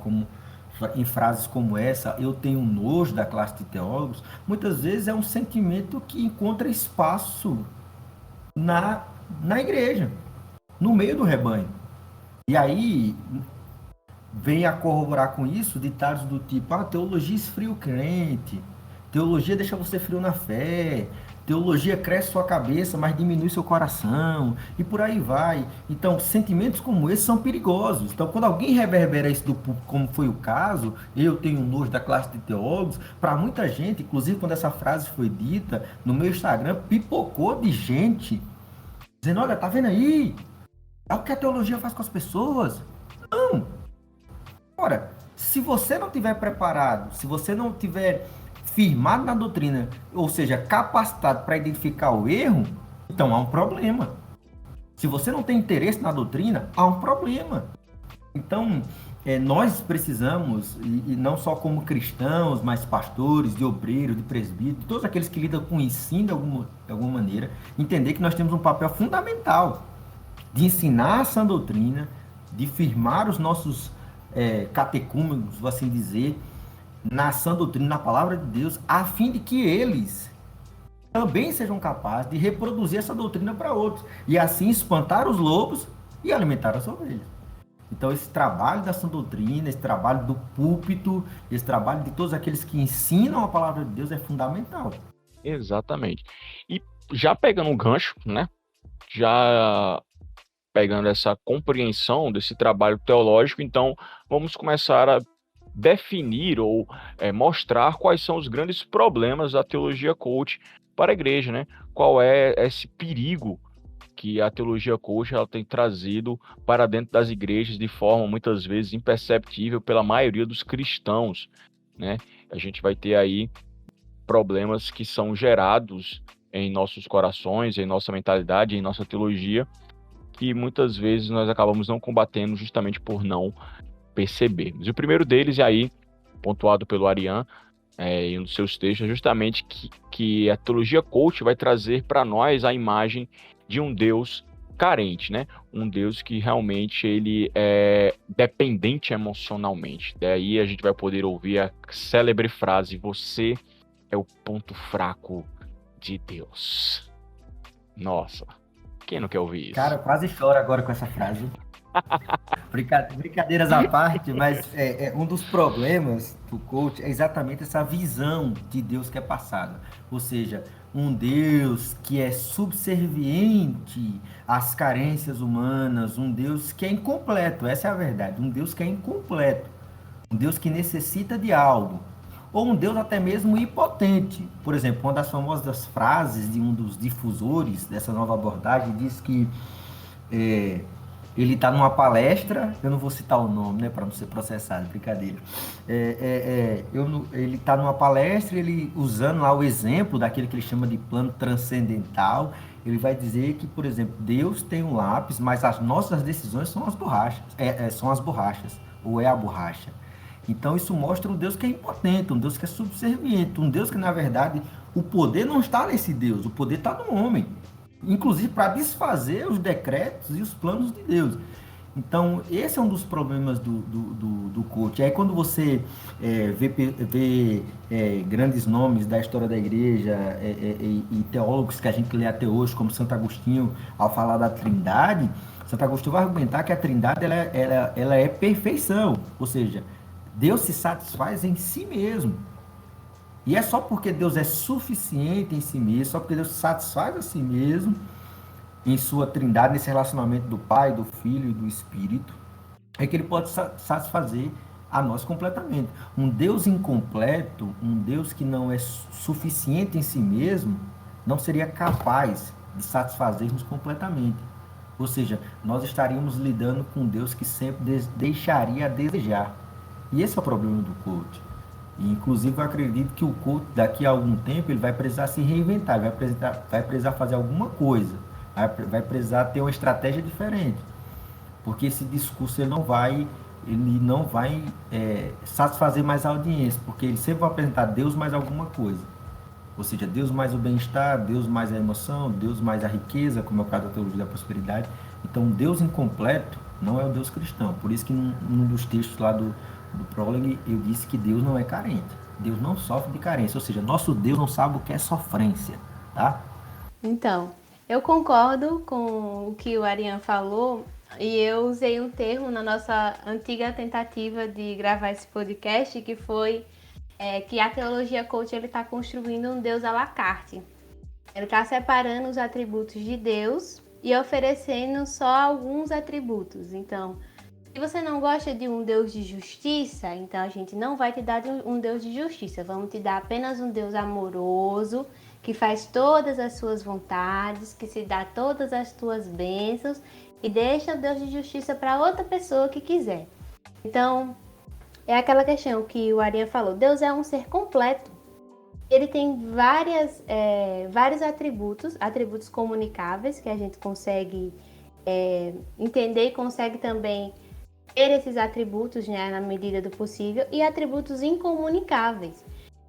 em frases como essa, eu tenho nojo da classe de teólogos, muitas vezes é um sentimento que encontra espaço na igreja, no meio do rebanho. E aí vem a corroborar com isso ditados do tipo, teologia esfria o crente, teologia deixa você frio na fé, teologia cresce sua cabeça, mas diminui seu coração, e por aí vai. Então, sentimentos como esses são perigosos. Então, quando alguém reverbera isso do público, como foi o caso, eu tenho nojo da classe de teólogos, para muita gente, inclusive quando essa frase foi dita, no meu Instagram, pipocou de gente, dizendo, olha, tá vendo aí? É o que a teologia faz com as pessoas. Não! Ora, se você não tiver preparado, se você não tiver firmado na doutrina, ou seja, capacitado para identificar o erro, então há um problema. Se você não tem interesse na doutrina, há um problema. Então, nós precisamos, e não só como cristãos, mas pastores, de obreiros, de presbíteros, de todos aqueles que lidam com o ensino de alguma maneira, entender que nós temos um papel fundamental de ensinar a sã doutrina, de firmar os nossos catecúmenos, vou assim dizer, na sã doutrina, na palavra de Deus, a fim de que eles também sejam capazes de reproduzir essa doutrina para outros, e assim espantar os lobos e alimentar as ovelhas. Então esse trabalho da sã doutrina, esse trabalho do púlpito, esse trabalho de todos aqueles que ensinam a palavra de Deus é fundamental. Exatamente. E já pegando um gancho, né? Já pegando essa compreensão desse trabalho teológico, então vamos começar a definir ou mostrar quais são os grandes problemas da teologia coach para a igreja, né? Qual é esse perigo que a teologia coach ela tem trazido para dentro das igrejas de forma muitas vezes imperceptível pela maioria dos cristãos, né? A gente vai ter aí problemas que são gerados em nossos corações, em nossa mentalidade, em nossa teologia, que muitas vezes nós acabamos não combatendo justamente por não percebermos. E o primeiro deles, e aí pontuado pelo Arian, em um dos seus textos, é justamente que a teologia coach vai trazer para nós a imagem de um Deus carente, né? Um Deus que realmente ele é dependente emocionalmente. Daí a gente vai poder ouvir a célebre frase: você é o ponto fraco de Deus. Nossa, quem não quer ouvir isso? Cara, eu quase choro agora com essa frase. Brincadeiras à parte, mas um dos problemas do coach é exatamente essa visão de Deus que é passada. Ou seja, um Deus que é subserviente às carências humanas, um Deus que é incompleto, essa é a verdade, um Deus que é incompleto, um Deus que necessita de algo, ou um Deus até mesmo impotente. Por exemplo, uma das famosas frases de um dos difusores dessa nova abordagem diz que ele está numa palestra, eu não vou citar o nome, né, para não ser processado, brincadeira. Ele está numa palestra, ele usando lá o exemplo daquele que ele chama de plano transcendental, ele vai dizer que, por exemplo, Deus tem um lápis, mas as nossas decisões são as borrachas, ou é a borracha. Então isso mostra um Deus que é impotente, um Deus que é subserviente, um Deus que, na verdade, o poder não está nesse Deus, o poder está no homem. Inclusive para desfazer os decretos e os planos de Deus. Então, esse é um dos problemas do coach. Aí quando você vê grandes nomes da história da igreja e teólogos que a gente lê até hoje, como Santo Agostinho, ao falar da Trindade, Santo Agostinho vai argumentar que a Trindade ela é perfeição, ou seja, Deus se satisfaz em si mesmo. E é só porque Deus é suficiente em si mesmo, só porque Deus satisfaz a si mesmo em sua trindade, nesse relacionamento do Pai, do Filho e do Espírito, é que ele pode satisfazer a nós completamente. Um Deus incompleto, um Deus que não é suficiente em si mesmo, não seria capaz de satisfazer-nos completamente. Ou seja, nós estaríamos lidando com um Deus que sempre deixaria a desejar. E esse é o problema do coach. E, inclusive, eu acredito que o coach, daqui a algum tempo, ele vai precisar se reinventar, vai precisar fazer alguma coisa, vai precisar ter uma estratégia diferente, porque esse discurso ele não vai satisfazer mais a audiência, porque ele sempre vai apresentar Deus mais alguma coisa, ou seja, Deus mais o bem-estar, Deus mais a emoção, Deus mais a riqueza, como é o caso da teologia da prosperidade. Então, Deus incompleto não é o Deus cristão. Por isso que num dos textos lá do prólogo, eu disse que Deus não é carente. Deus não sofre de carência. Ou seja, nosso Deus não sabe o que é sofrência, tá? Então, eu concordo com o que o Arian falou e eu usei um termo na nossa antiga tentativa de gravar esse podcast, que foi que a teologia coach está construindo um Deus à la carte. Ele está separando os atributos de Deus e oferecendo só alguns atributos. Então, se você não gosta de um Deus de justiça, então a gente não vai te dar um Deus de justiça. Vamos te dar apenas um Deus amoroso, que faz todas as suas vontades, que se dá todas as tuas bênçãos e deixa o Deus de justiça para outra pessoa que quiser. Então, é aquela questão que o Arian falou. Deus é um ser completo. Ele tem vários atributos comunicáveis que a gente consegue entender e consegue também ter esses atributos, né, na medida do possível, e atributos incomunicáveis.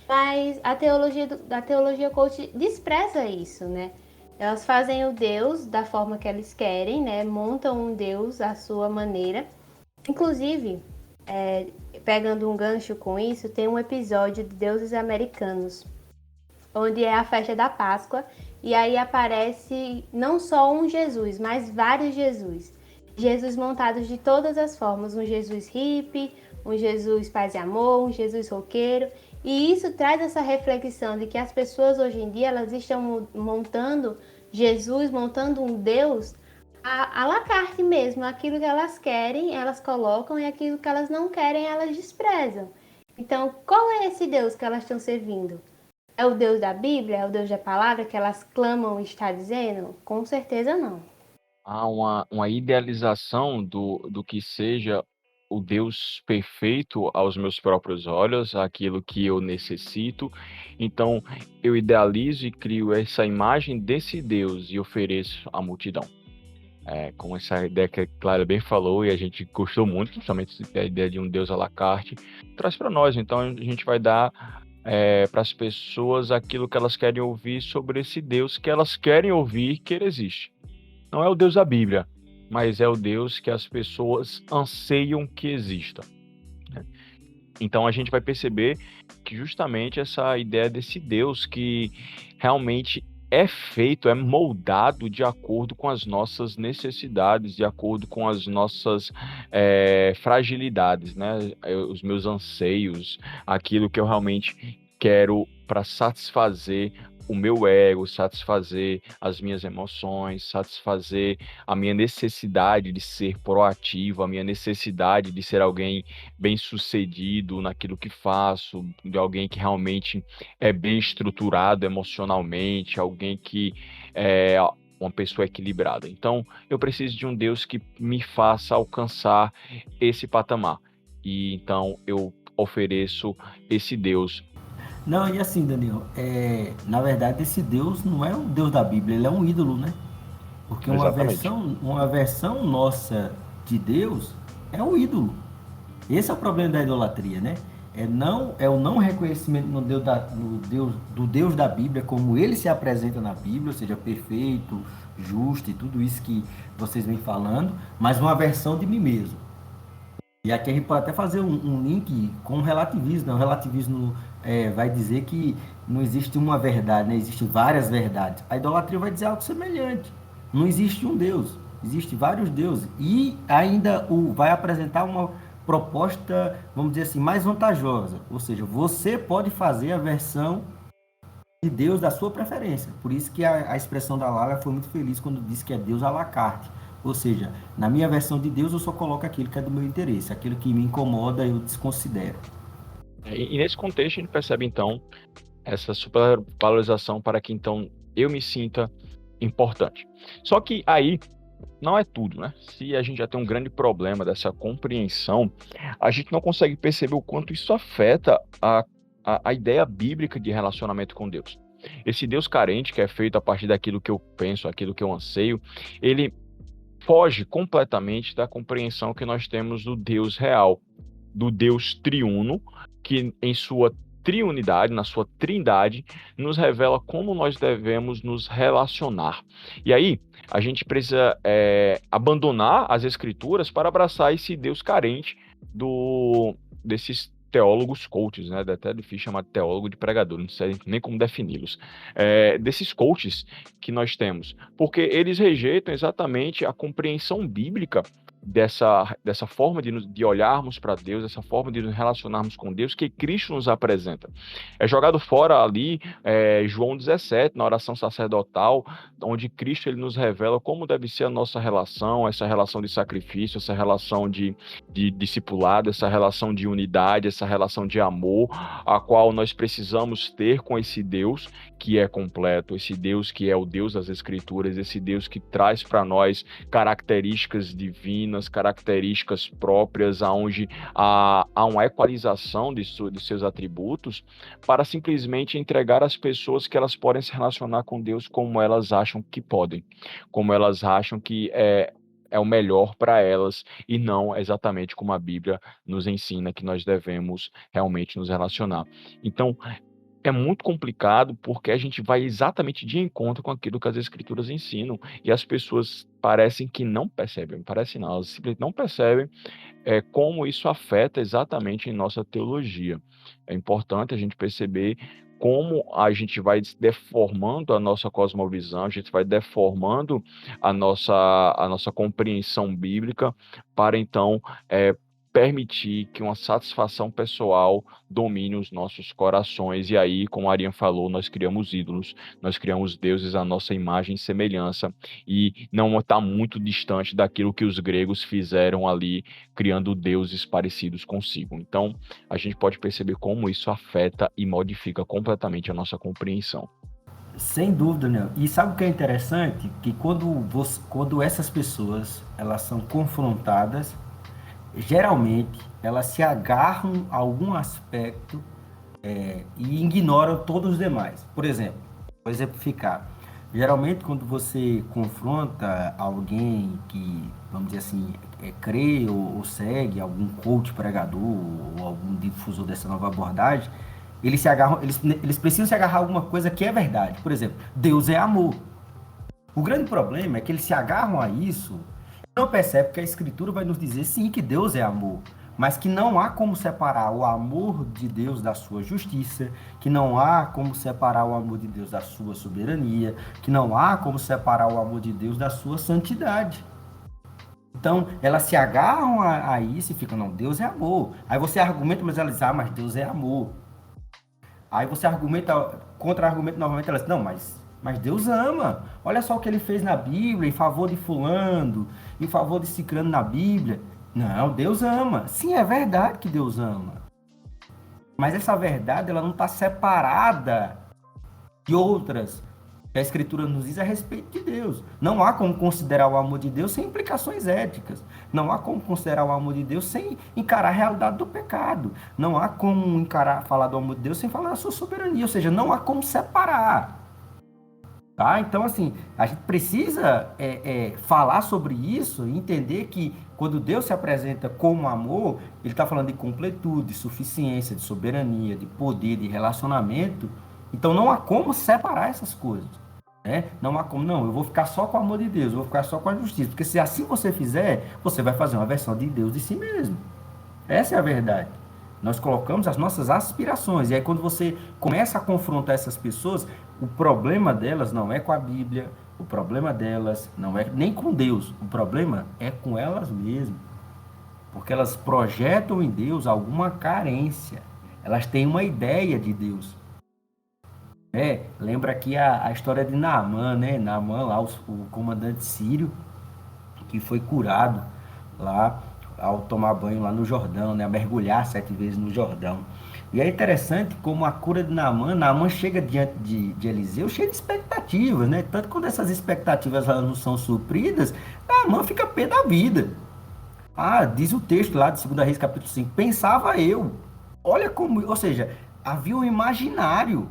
Mas a teologia coach despreza isso, né? Elas fazem o Deus da forma que eles querem, né? Montam um Deus à sua maneira. Inclusive, pegando um gancho com isso, tem um episódio de Deuses Americanos, onde é a festa da Páscoa, e aí aparece não só um Jesus, mas vários Jesus. Jesus montados de todas as formas, um Jesus hippie, um Jesus paz e amor, um Jesus roqueiro. E isso traz essa reflexão de que as pessoas hoje em dia elas estão montando Jesus, montando um Deus à la carte mesmo, aquilo que elas querem, elas colocam, e aquilo que elas não querem, elas desprezam. Então, qual é esse Deus que elas estão servindo? É o Deus da Bíblia? É o Deus da palavra que elas clamam e está dizendo? Com certeza não. Há uma idealização do que seja o Deus perfeito aos meus próprios olhos, aquilo que eu necessito. Então, eu idealizo e crio essa imagem desse Deus e ofereço à multidão. Com essa ideia que a Clara bem falou e a gente gostou muito, principalmente a ideia de um Deus à la carte, traz para nós. Então, a gente vai dar para as pessoas aquilo que elas querem ouvir sobre esse Deus que elas querem ouvir que ele existe. Não é o Deus da Bíblia, mas é o Deus que as pessoas anseiam que exista, né? Então a gente vai perceber que justamente essa ideia desse Deus que realmente é feito, é moldado de acordo com as nossas necessidades, de acordo com as nossas fragilidades, né? Os meus anseios, aquilo que eu realmente quero para satisfazer o meu ego, satisfazer as minhas emoções, satisfazer a minha necessidade de ser proativo, a minha necessidade de ser alguém bem-sucedido naquilo que faço, de alguém que realmente é bem estruturado emocionalmente, alguém que é uma pessoa equilibrada. Então, eu preciso de um Deus que me faça alcançar esse patamar. E então eu ofereço esse Deus. Não, e assim, Daniel, na verdade esse Deus não é o Deus da Bíblia, ele é um ídolo, né? Porque Exatamente. uma versão nossa de Deus é um ídolo. Esse é o problema da idolatria, né? É o não reconhecimento do Deus da Bíblia, como ele se apresenta na Bíblia, ou seja, perfeito, justo e tudo isso que vocês vêm falando, mas uma versão de mim mesmo. E aqui a gente pode até fazer um link com o relativismo, né? O relativismo vai dizer que não existe uma verdade, né? Existem várias verdades. A idolatria vai dizer algo semelhante. Não existe um Deus, existem vários deuses. E ainda vai apresentar uma proposta, vamos dizer assim, mais vantajosa. Ou seja, você pode fazer a versão de Deus da sua preferência. Por isso que a expressão da Lara foi muito feliz quando disse que é Deus à la carte. Ou seja, na minha versão de Deus eu só coloco aquilo que é do meu interesse, aquilo que me incomoda eu desconsidero. E nesse contexto a gente percebe então essa supervalorização para que então eu me sinta importante. Só que aí não é tudo, né? Se a gente já tem um grande problema dessa compreensão, a gente não consegue perceber o quanto isso afeta a ideia bíblica de relacionamento com Deus. Esse Deus carente, que é feito a partir daquilo que eu penso, aquilo que eu anseio, ele foge completamente da compreensão que nós temos do Deus real, do Deus triuno, que em sua triunidade, na sua trindade, nos revela como nós devemos nos relacionar. E aí, a gente precisa abandonar as escrituras para abraçar esse Deus carente desses teólogos coaches, né? Até difícil chamar de teólogo de pregador, não sei nem como defini-los. Desses coaches que nós temos, porque eles rejeitam exatamente a compreensão bíblica dessa forma de olharmos para Deus, essa forma de nos relacionarmos com Deus que Cristo nos apresenta. É jogado fora ali João 17, na oração sacerdotal, onde Cristo ele nos revela como deve ser a nossa relação, essa relação de sacrifício, essa relação de discipulado, essa relação de unidade, essa relação de amor, a qual nós precisamos ter com esse Deus que é completo, esse Deus que é o Deus das Escrituras, esse Deus que traz para nós características divinas, características próprias, onde há uma equalização de seus atributos, para simplesmente entregar às pessoas que elas podem se relacionar com Deus como elas acham que podem, como elas acham que é o melhor para elas e não exatamente como a Bíblia nos ensina que nós devemos realmente nos relacionar. Então, é muito complicado porque a gente vai exatamente de encontro com aquilo que as escrituras ensinam e as pessoas parecem que não percebem, parece não, elas simplesmente não percebem como isso afeta exatamente em nossa teologia. É importante a gente perceber como a gente vai deformando a nossa cosmovisão, a gente vai deformando a nossa compreensão bíblica para então permitir que uma satisfação pessoal domine os nossos corações. E aí, como a Ariane falou, nós criamos ídolos, nós criamos deuses à nossa imagem e semelhança, e não está muito distante daquilo que os gregos fizeram ali, criando deuses parecidos consigo. Então, a gente pode perceber como isso afeta e modifica completamente a nossa compreensão. Sem dúvida, né? E sabe o que é interessante? Que quando essas pessoas elas são confrontadas, geralmente elas se agarram a algum aspecto e ignoram todos os demais. Por exemplo, vou exemplificar. Geralmente, quando você confronta alguém que, vamos dizer assim, crê ou segue algum coach pregador ou algum difusor dessa nova abordagem, eles se agarram, eles precisam se agarrar a alguma coisa que é verdade. Por exemplo, Deus é amor. O grande problema é que eles se agarram a isso e não percebem que a Escritura vai nos dizer, sim, que Deus é amor, mas que não há como separar o amor de Deus da sua justiça, que não há como separar o amor de Deus da sua soberania, que não há como separar o amor de Deus da sua santidade. Então, elas se agarram a isso e ficam, não, Deus é amor. Aí você argumenta, mas elas dizem, mas Deus é amor. Aí você argumenta, contra-argumenta novamente, elas dizem, não, mas Deus ama. Olha só o que ele fez na Bíblia, em favor de fulano, em favor de ciclano na Bíblia. Não, Deus ama. Sim, é verdade que Deus ama. Mas essa verdade, ela não está separada de outras que a Escritura nos diz a respeito de Deus. Não há como considerar o amor de Deus sem implicações éticas. Não há como considerar o amor de Deus sem encarar a realidade do pecado. Não há como falar do amor de Deus sem falar da sua soberania. Ou seja, não há como separar. Tá? Então, assim, a gente precisa falar sobre isso e entender que quando Deus se apresenta como amor, ele está falando de completude, de suficiência, de soberania, de poder, de relacionamento. Então, não há como separar essas coisas. Né? Não há como, não, eu vou ficar só com o amor de Deus, eu vou ficar só com a justiça. Porque se assim você fizer, você vai fazer uma versão de Deus de si mesmo. Essa é a verdade. Nós colocamos as nossas aspirações. E aí, quando você começa a confrontar essas pessoas, o problema delas não é com a Bíblia, o problema delas não é nem com Deus, o problema é com elas mesmas. Porque elas projetam em Deus alguma carência. Elas têm uma ideia de Deus. Lembra aqui a história de Naamã, né? Naamã, lá, o comandante sírio, que foi curado lá ao tomar banho lá no Jordão, né? A mergulhar 7 vezes no Jordão. E é interessante como a cura de Naamã chega diante de Eliseu cheio de expectativas, né? Tanto quando essas expectativas elas não são supridas, Naamã fica pé da vida. Diz o texto lá de 2 Reis capítulo 5, pensava eu. Olha como, ou seja, havia um imaginário,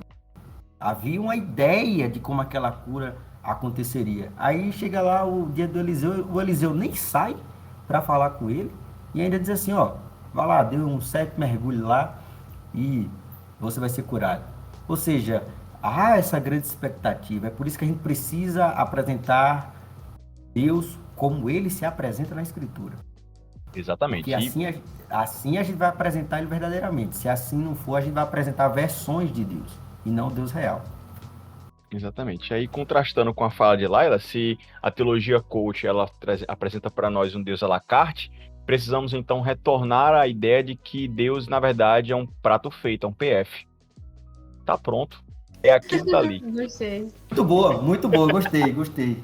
havia uma ideia de como aquela cura aconteceria. Aí chega lá o dia do Eliseu, o Eliseu nem sai para falar com ele e ainda diz assim, vai lá, deu um 7 mergulho lá e você vai ser curado. Ou seja, há essa grande expectativa. É por isso que a gente precisa apresentar Deus como ele se apresenta na Escritura. Exatamente. Porque assim a gente vai apresentar ele verdadeiramente. Se assim não for, a gente vai apresentar versões de Deus e não Deus real. Exatamente. Aí, contrastando com a fala de Laila, se a teologia coach ela apresenta para nós um Deus à la carte, precisamos então retornar à ideia de que Deus, na verdade, é um prato feito, é um PF. Tá pronto. É aquilo dali. Gostei. Muito boa, gostei.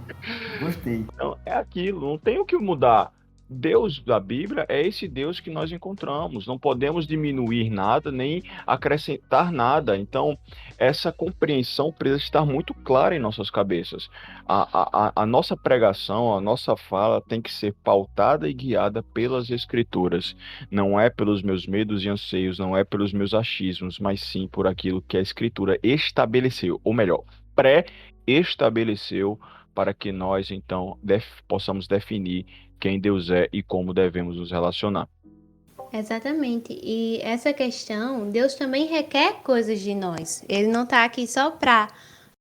Então, é aquilo, não tem o que mudar. Deus da Bíblia é esse Deus que nós encontramos. Não podemos diminuir nada, nem acrescentar nada. Então, essa compreensão precisa estar muito clara em nossas cabeças. A nossa pregação, a nossa fala tem que ser pautada e guiada pelas Escrituras. Não é pelos meus medos e anseios, não é pelos meus achismos, mas sim por aquilo que a Escritura estabeleceu, ou melhor, pré-estabeleceu para que nós, então, possamos definir quem Deus é e como devemos nos relacionar. Exatamente. E essa questão, Deus também requer coisas de nós. Ele não está aqui só para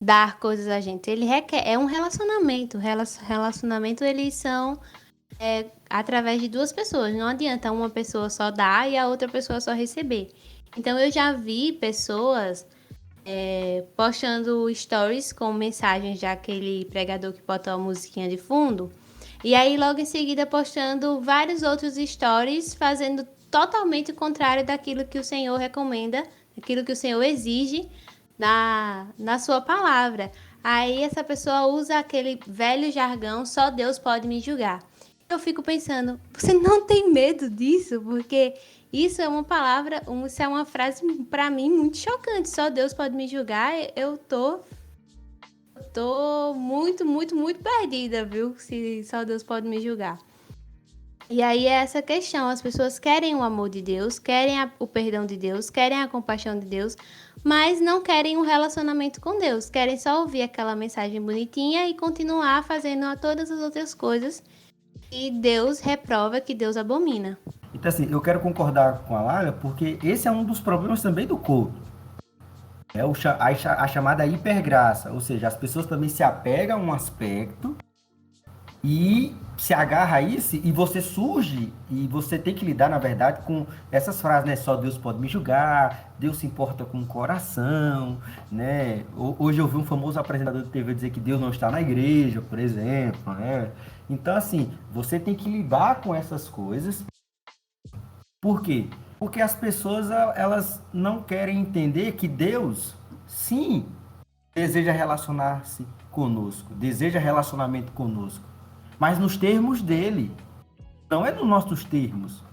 dar coisas a gente. Ele requer, é um relacionamento. Relacionamento, eles são através de duas pessoas. Não adianta uma pessoa só dar e a outra pessoa só receber. Então, eu já vi pessoas postando stories com mensagens daquele pregador que botou a musiquinha de fundo. E aí, logo em seguida, postando vários outros stories, fazendo totalmente o contrário daquilo que o Senhor recomenda, daquilo que o Senhor exige na sua palavra. Aí essa pessoa usa aquele velho jargão, só Deus pode me julgar. Eu fico pensando, você não tem medo disso? Porque isso é uma palavra, isso é uma frase para mim muito chocante. Só Deus pode me julgar. Eu tô muito, muito, muito perdida, viu? Se só Deus pode me julgar. E aí é essa questão, as pessoas querem o amor de Deus, querem o perdão de Deus, querem a compaixão de Deus, mas não querem um relacionamento com Deus, querem só ouvir aquela mensagem bonitinha e continuar fazendo todas as outras coisas que Deus reprova, que Deus abomina. Então, assim, eu quero concordar com a Lara, porque esse é um dos problemas também do culto. É a chamada hipergraça, ou seja, as pessoas também se apegam a um aspecto e se agarra a isso, e você surge, e você tem que lidar, na verdade, com essas frases, né? Só Deus pode me julgar, Deus se importa com o coração, né? Hoje eu vi um famoso apresentador de TV dizer que Deus não está na igreja, por exemplo, né? Então, assim, você tem que lidar com essas coisas. Por quê? Porque as pessoas, elas não querem entender que Deus, sim, deseja relacionar-se conosco, deseja relacionamento conosco, mas nos termos dele, não é nos nossos termos.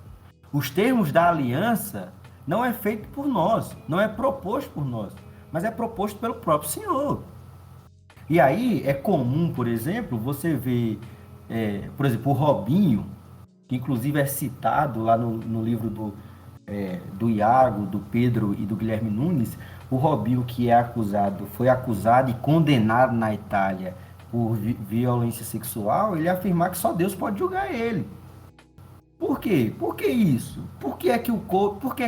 Os termos da aliança não é feito por nós, não é proposto por nós, mas é proposto pelo próprio Senhor. E aí é comum, por exemplo, você ver, por exemplo, o Robinho, que inclusive é citado lá no livro do Iago, do Pedro e do Guilherme Nunes. O Robinho, que foi acusado e condenado na Itália por violência sexual, ele afirmar que só Deus pode julgar ele. Por quê? Por que isso? Por que é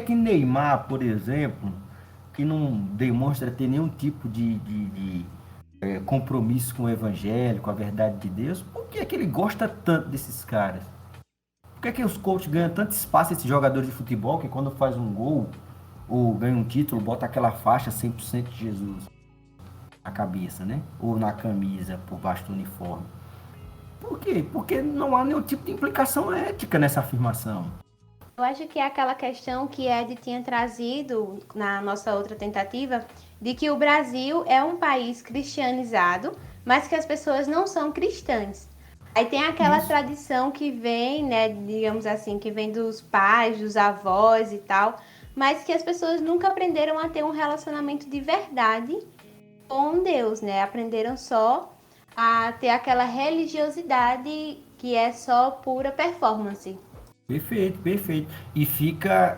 que Neymar, por exemplo, que não demonstra ter nenhum tipo de compromisso com o evangelho, com a verdade de Deus, por que é que ele gosta tanto desses caras? Por que é que os coaches ganham tanto espaço, esses jogadores de futebol, que quando faz um gol ou ganha um título, bota aquela faixa 100% de Jesus na cabeça, né? Ou na camisa, por baixo do uniforme. Por quê? Porque não há nenhum tipo de implicação ética nessa afirmação. Eu acho que é aquela questão que Ed tinha trazido na nossa outra tentativa, de que o Brasil é um país cristianizado, mas que as pessoas não são cristãs. Aí tem aquela tradição que vem, né, digamos assim, que vem dos pais, dos avós e tal, mas que as pessoas nunca aprenderam a ter um relacionamento de verdade com Deus, né? Aprenderam só a ter aquela religiosidade que é só pura performance. Perfeito, perfeito. E fica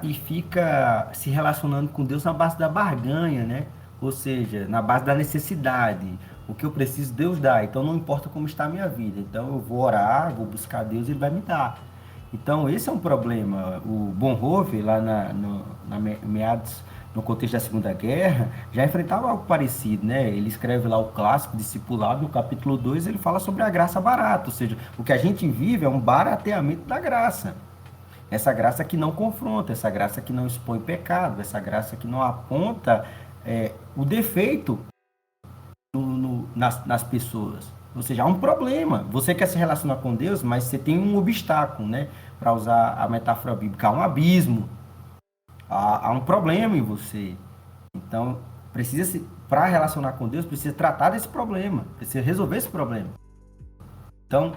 se relacionando com Deus na base da barganha, né? Ou seja, na base da necessidade. O que eu preciso, Deus dá. Então não importa como está a minha vida. Então eu vou orar, vou buscar Deus, Ele vai me dar. Então esse é um problema. O Bonhoeffer, lá meados, no contexto da Segunda Guerra, já enfrentava algo parecido, né? Ele escreve lá o clássico Discipulado, no capítulo 2, ele fala sobre a graça barata. Ou seja, o que a gente vive é um barateamento da graça. Essa graça que não confronta, essa graça que não expõe pecado, essa graça que não aponta o defeito nas pessoas. Ou seja, há um problema. Você quer se relacionar com Deus, mas você tem um obstáculo, né? Para usar a metáfora bíblica, há um abismo, há um problema em você. Então, para relacionar com Deus, precisa tratar desse problema, precisa resolver esse problema. Então,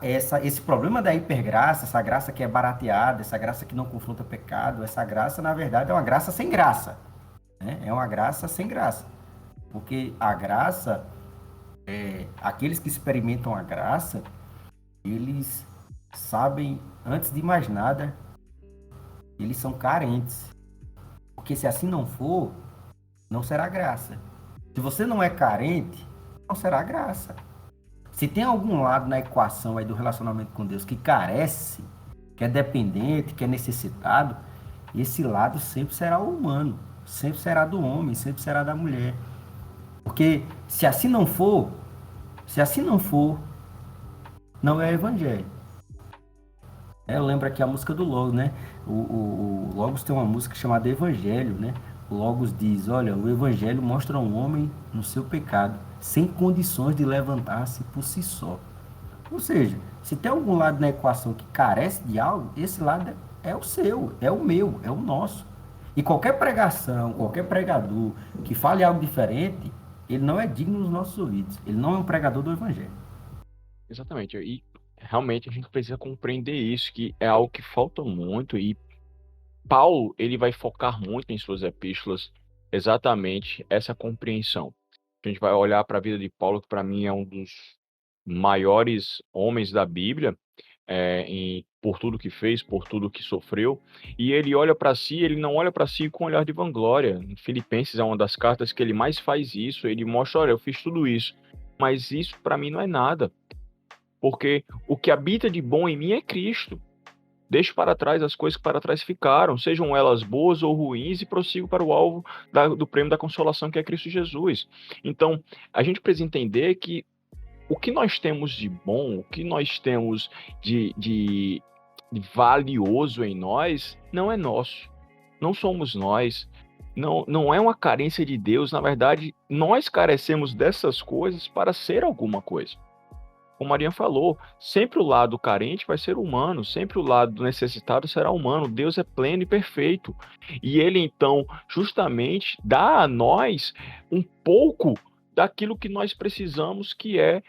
esse problema da hipergraça, essa graça que é barateada, essa graça que não confronta pecado, essa graça, na verdade, é uma graça sem graça. Né? É uma graça sem graça. Porque a graça, aqueles que experimentam a graça, eles sabem, antes de mais nada, eles são carentes. Porque se assim não for, não será graça. Se você não é carente, não será graça. Se tem algum lado na equação aí do relacionamento com Deus que carece, que é dependente, que é necessitado, esse lado sempre será o humano, sempre será do homem, sempre será da mulher. Porque se assim não for, não é evangelho. Eu lembro aqui a música do Logos, né? O Logos tem uma música chamada Evangelho, né? O Logos diz, olha, o Evangelho mostra um homem no seu pecado, sem condições de levantar-se por si só. Ou seja, se tem algum lado na equação que carece de algo, esse lado é o seu, é o meu, é o nosso. E qualquer pregação, qualquer pregador que fale algo diferente, ele não é digno dos nossos ouvidos. Ele não é um pregador do evangelho. Exatamente. E realmente a gente precisa compreender isso, que é algo que falta muito. E Paulo, ele vai focar muito em suas epístolas exatamente essa compreensão. A gente vai olhar para a vida de Paulo, que para mim é um dos maiores homens da Bíblia, por tudo que fez, por tudo que sofreu, e ele olha para si, ele não olha para si com um olhar de vanglória. Em Filipenses é uma das cartas que ele mais faz isso, ele mostra, olha, eu fiz tudo isso, mas isso para mim não é nada, porque o que habita de bom em mim é Cristo. Deixo para trás as coisas que para trás ficaram, sejam elas boas ou ruins, e prossigo para o alvo do prêmio da consolação, que é Cristo Jesus. Então, a gente precisa entender que o que nós temos de bom, o que nós temos de valioso em nós, não é nosso. Não somos nós. Não é uma carência de Deus. Na verdade, nós carecemos dessas coisas para ser alguma coisa. Como Maria falou, sempre o lado carente vai ser humano, sempre o lado necessitado será humano. Deus é pleno e perfeito. E ele, então, justamente dá a nós um pouco daquilo que nós precisamos, que é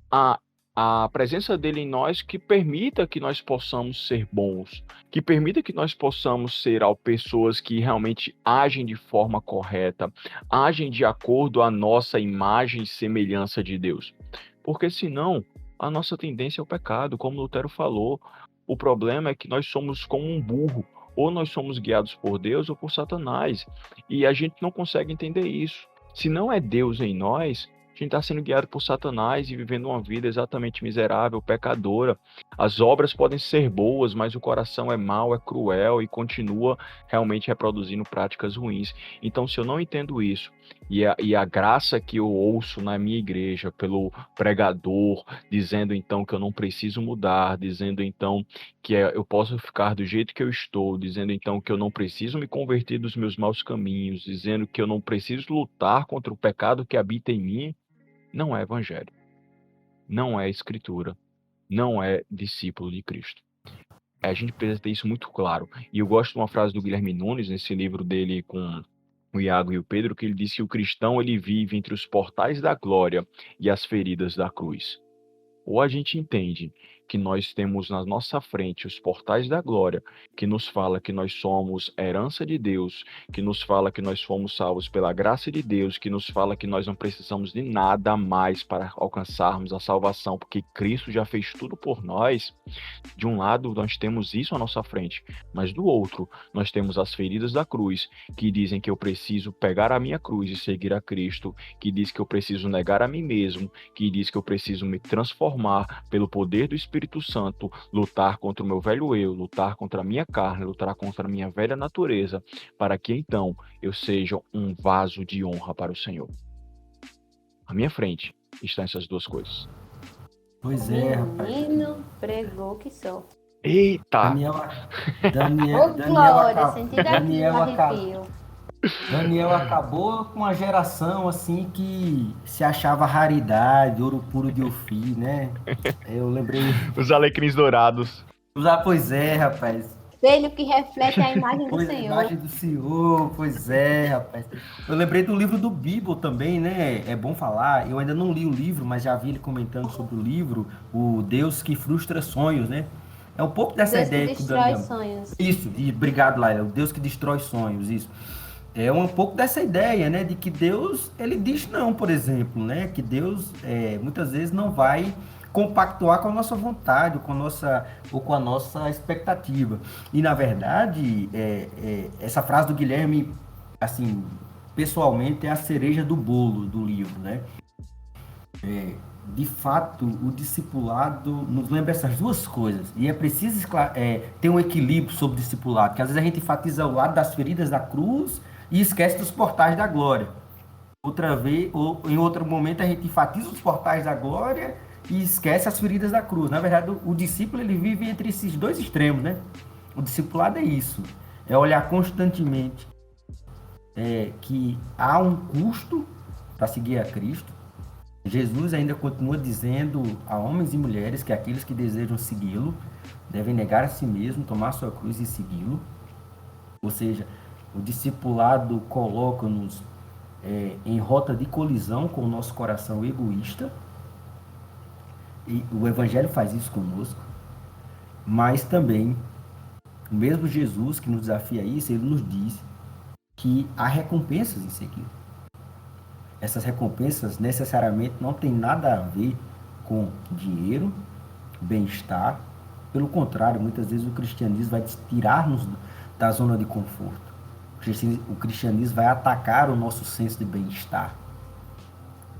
a, a presença dele em nós, que permita que nós possamos ser bons, que permita que nós possamos ser pessoas que realmente agem de forma correta, agem de acordo à nossa imagem e semelhança de Deus. Porque senão, a nossa tendência é o pecado, como Lutero falou. O problema é que nós somos como um burro, ou nós somos guiados por Deus ou por Satanás, e a gente não consegue entender isso. Se não é Deus em nós, a gente está sendo guiado por Satanás e vivendo uma vida exatamente miserável, pecadora. As obras podem ser boas, mas o coração é mau, é cruel e continua realmente reproduzindo práticas ruins. Então, se eu não entendo isso, e a graça que eu ouço na minha igreja pelo pregador, dizendo então que eu não preciso mudar, dizendo então que eu posso ficar do jeito que eu estou, dizendo então que eu não preciso me converter dos meus maus caminhos, dizendo que eu não preciso lutar contra o pecado que habita em mim, não é evangelho, não é escritura, não é discípulo de Cristo. A gente precisa ter isso muito claro. E eu gosto de uma frase do Guilherme Nunes, nesse livro dele com o Iago e o Pedro, que ele diz que o cristão ele vive entre os portais da glória e as feridas da cruz. Ou a gente entende que nós temos na nossa frente os portais da glória, que nos fala que nós somos herança de Deus, que nos fala que nós fomos salvos pela graça de Deus, que nos fala que nós não precisamos de nada mais para alcançarmos a salvação, porque Cristo já fez tudo por nós. De um lado, nós temos isso à nossa frente, mas do outro, nós temos as feridas da cruz, que dizem que eu preciso pegar a minha cruz e seguir a Cristo, que diz que eu preciso negar a mim mesmo, que diz que eu preciso me transformar pelo poder do Espírito Santo, lutar contra o meu velho eu, lutar contra a minha carne, lutar contra a minha velha natureza, para que então eu seja um vaso de honra para o Senhor. À minha frente estão essas duas coisas. Pois é, rapaz. Menino pregou que só. Eita! Ô, Glória, senti daqui um arrepio. Daniel acabou com uma geração assim que se achava raridade, ouro puro de Ofir, né? Eu lembrei. Os alecrins dourados. Pois é, rapaz. Espelho que reflete a imagem do A Senhor. imagem do Senhor, pois é, rapaz. Eu lembrei do livro do Bibo também, né? É bom falar. Eu ainda não li o livro, mas já vi ele comentando sobre o livro, o Deus que frustra sonhos, né? É um pouco dessa Deus ideia que que o destrói Daniel. sonhos. Isso, e obrigado, Laila. O Deus que destrói sonhos, isso. É um pouco dessa ideia, né, de que Deus, ele diz não, por exemplo, né, que Deus muitas vezes não vai compactuar com a nossa vontade, ou com a nossa expectativa. E, na verdade, essa frase do Guilherme, assim, pessoalmente, é a cereja do bolo do livro, né? De fato, o discipulado nos lembra essas duas coisas. E é preciso ter um equilíbrio sobre o discipulado, que às vezes a gente enfatiza o lado das feridas da cruz e esquece dos portais da glória. Outra vez, ou em outro momento, a gente enfatiza os portais da glória e esquece as feridas da cruz. Na verdade, o discípulo ele vive entre esses dois extremos, né? O discipulado é isso, é olhar constantemente que há um custo para seguir a Cristo, Jesus ainda continua dizendo a homens e mulheres que aqueles que desejam segui-lo devem negar a si mesmo, tomar sua cruz e segui-lo. Ou seja, o discipulado coloca-nos em rota de colisão com o nosso coração egoísta, e o Evangelho faz isso conosco, mas também o mesmo Jesus que nos desafia a isso, ele nos diz que há recompensas em seguir. Essas recompensas necessariamente não têm nada a ver com dinheiro, bem-estar. Pelo contrário, muitas vezes o cristianismo vai tirar-nos da zona de conforto. O cristianismo vai atacar o nosso senso de bem-estar.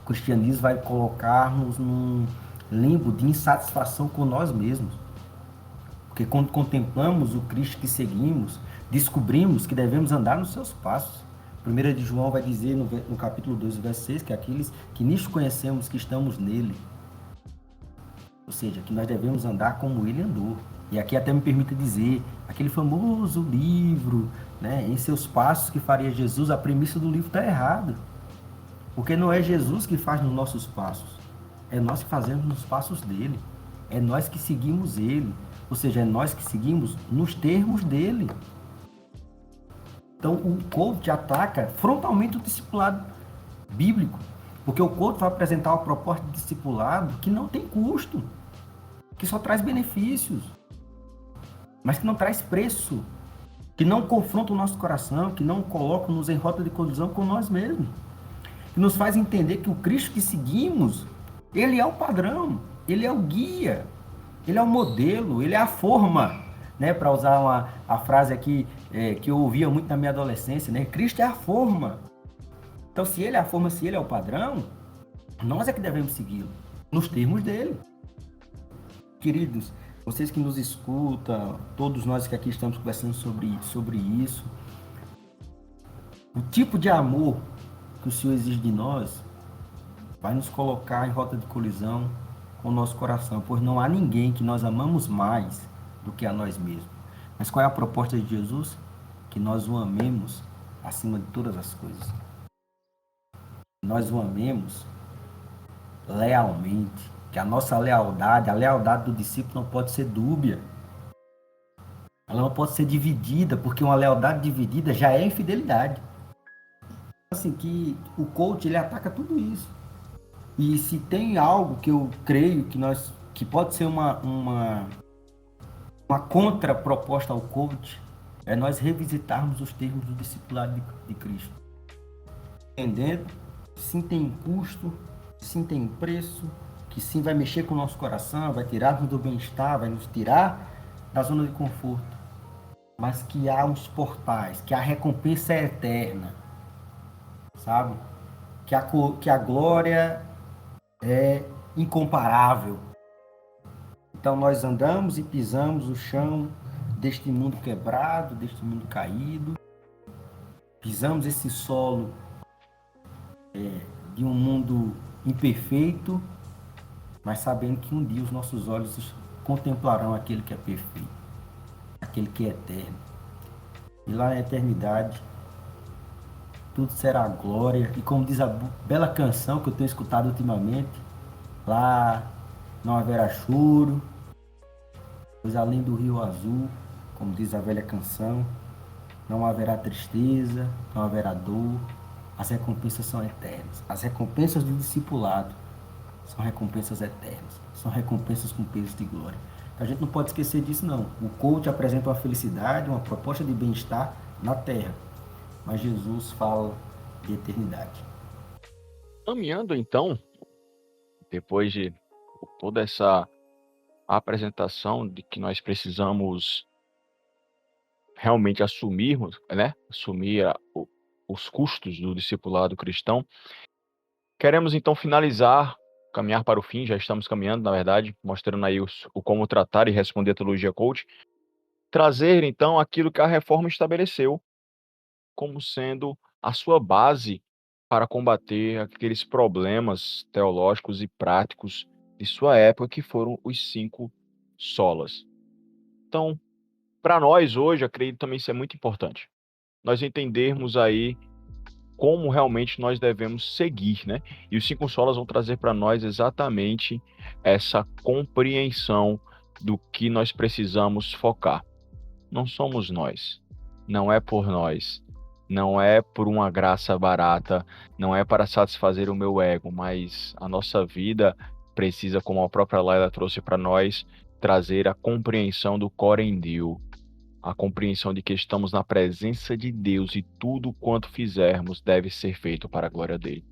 O cristianismo vai colocar-nos num limbo de insatisfação com nós mesmos. Porque quando contemplamos o Cristo que seguimos, descobrimos que devemos andar nos seus passos. 1 de João vai dizer no capítulo 2, verso 6, que aqueles que nisto conhecemos que estamos nele. Ou seja, que nós devemos andar como ele andou. E aqui até me permita dizer, aquele famoso livro, né, Em Seus Passos, que faria Jesus, a premissa do livro está errada. Porque não é Jesus que faz nos nossos passos. É nós que fazemos nos passos dele. É nós que seguimos ele. Ou seja, é nós que seguimos nos termos dele. Então, o coach ataca frontalmente o discipulado bíblico. Porque o coach vai apresentar uma proposta de discipulado que não tem custo. Que só traz benefícios. Mas que não traz preço. Que não confronta o nosso coração. Que não coloca-nos em rota de colisão com nós mesmos. Que nos faz entender que o Cristo que seguimos, ele é o padrão. Ele é o guia. Ele é o modelo, ele é a forma, né? Para usar a frase aqui que eu ouvia muito na minha adolescência, né? Cristo é a forma. Então, se ele é a forma, se ele é o padrão, nós é que devemos segui-lo, nos termos dele. Queridos, vocês que nos escutam, todos nós que aqui estamos conversando sobre isso, o tipo de amor que o Senhor exige de nós vai nos colocar em rota de colisão com o nosso coração, pois não há ninguém que nós amamos mais do que a nós mesmos. Mas qual é a proposta de Jesus? Que nós o amemos acima de todas as coisas. Nós o amemos lealmente, que a nossa lealdade, a lealdade do discípulo não pode ser dúbia. Ela não pode ser dividida, porque uma lealdade dividida já é infidelidade. Assim, que o coach, ele ataca tudo isso. E se tem algo que eu creio que pode ser uma contraproposta ao coach, é nós revisitarmos os termos do discipulado de Cristo. Entendendo que sim tem custo, que sim tem preço, que sim vai mexer com o nosso coração, vai tirar-nos do bem-estar, vai nos tirar da zona de conforto. Mas que há uns portais, que a recompensa é eterna, sabe? Que a glória é incomparável. Então nós andamos e pisamos o chão deste mundo quebrado, deste mundo caído. Pisamos esse solo de um mundo imperfeito, mas sabendo que um dia os nossos olhos contemplarão aquele que é perfeito, aquele que é eterno. E lá na eternidade, tudo será glória. E como diz a bela canção que eu tenho escutado ultimamente, lá não haverá choro, pois além do rio azul, como diz a velha canção, não haverá tristeza, não haverá dor, as recompensas são eternas. As recompensas do discipulado são recompensas eternas, são recompensas com peso de glória. Então, a gente não pode esquecer disso, não. O coach apresenta uma felicidade, uma proposta de bem-estar na terra, mas Jesus fala de eternidade. Caminhando então, depois de toda essa apresentação de que nós precisamos realmente assumirmos, né? Assumir os custos do discipulado cristão. Queremos então finalizar, caminhar para o fim, já estamos caminhando, na verdade, mostrando aí o como tratar e responder a teologia coach. Trazer então aquilo que a reforma estabeleceu como sendo a sua base para combater aqueles problemas teológicos e práticos de sua época, que foram os 5 solas. Então, para nós hoje, acredito também ser muito importante nós entendermos aí como realmente nós devemos seguir, né? E os 5 solas vão trazer para nós exatamente essa compreensão do que nós precisamos focar. Não somos nós, não é por nós, não é por uma graça barata, não é para satisfazer o meu ego, mas a nossa vida precisa, como a própria Laila trouxe para nós, trazer a compreensão do Corendil, a compreensão de que estamos na presença de Deus e tudo quanto fizermos deve ser feito para a glória dele.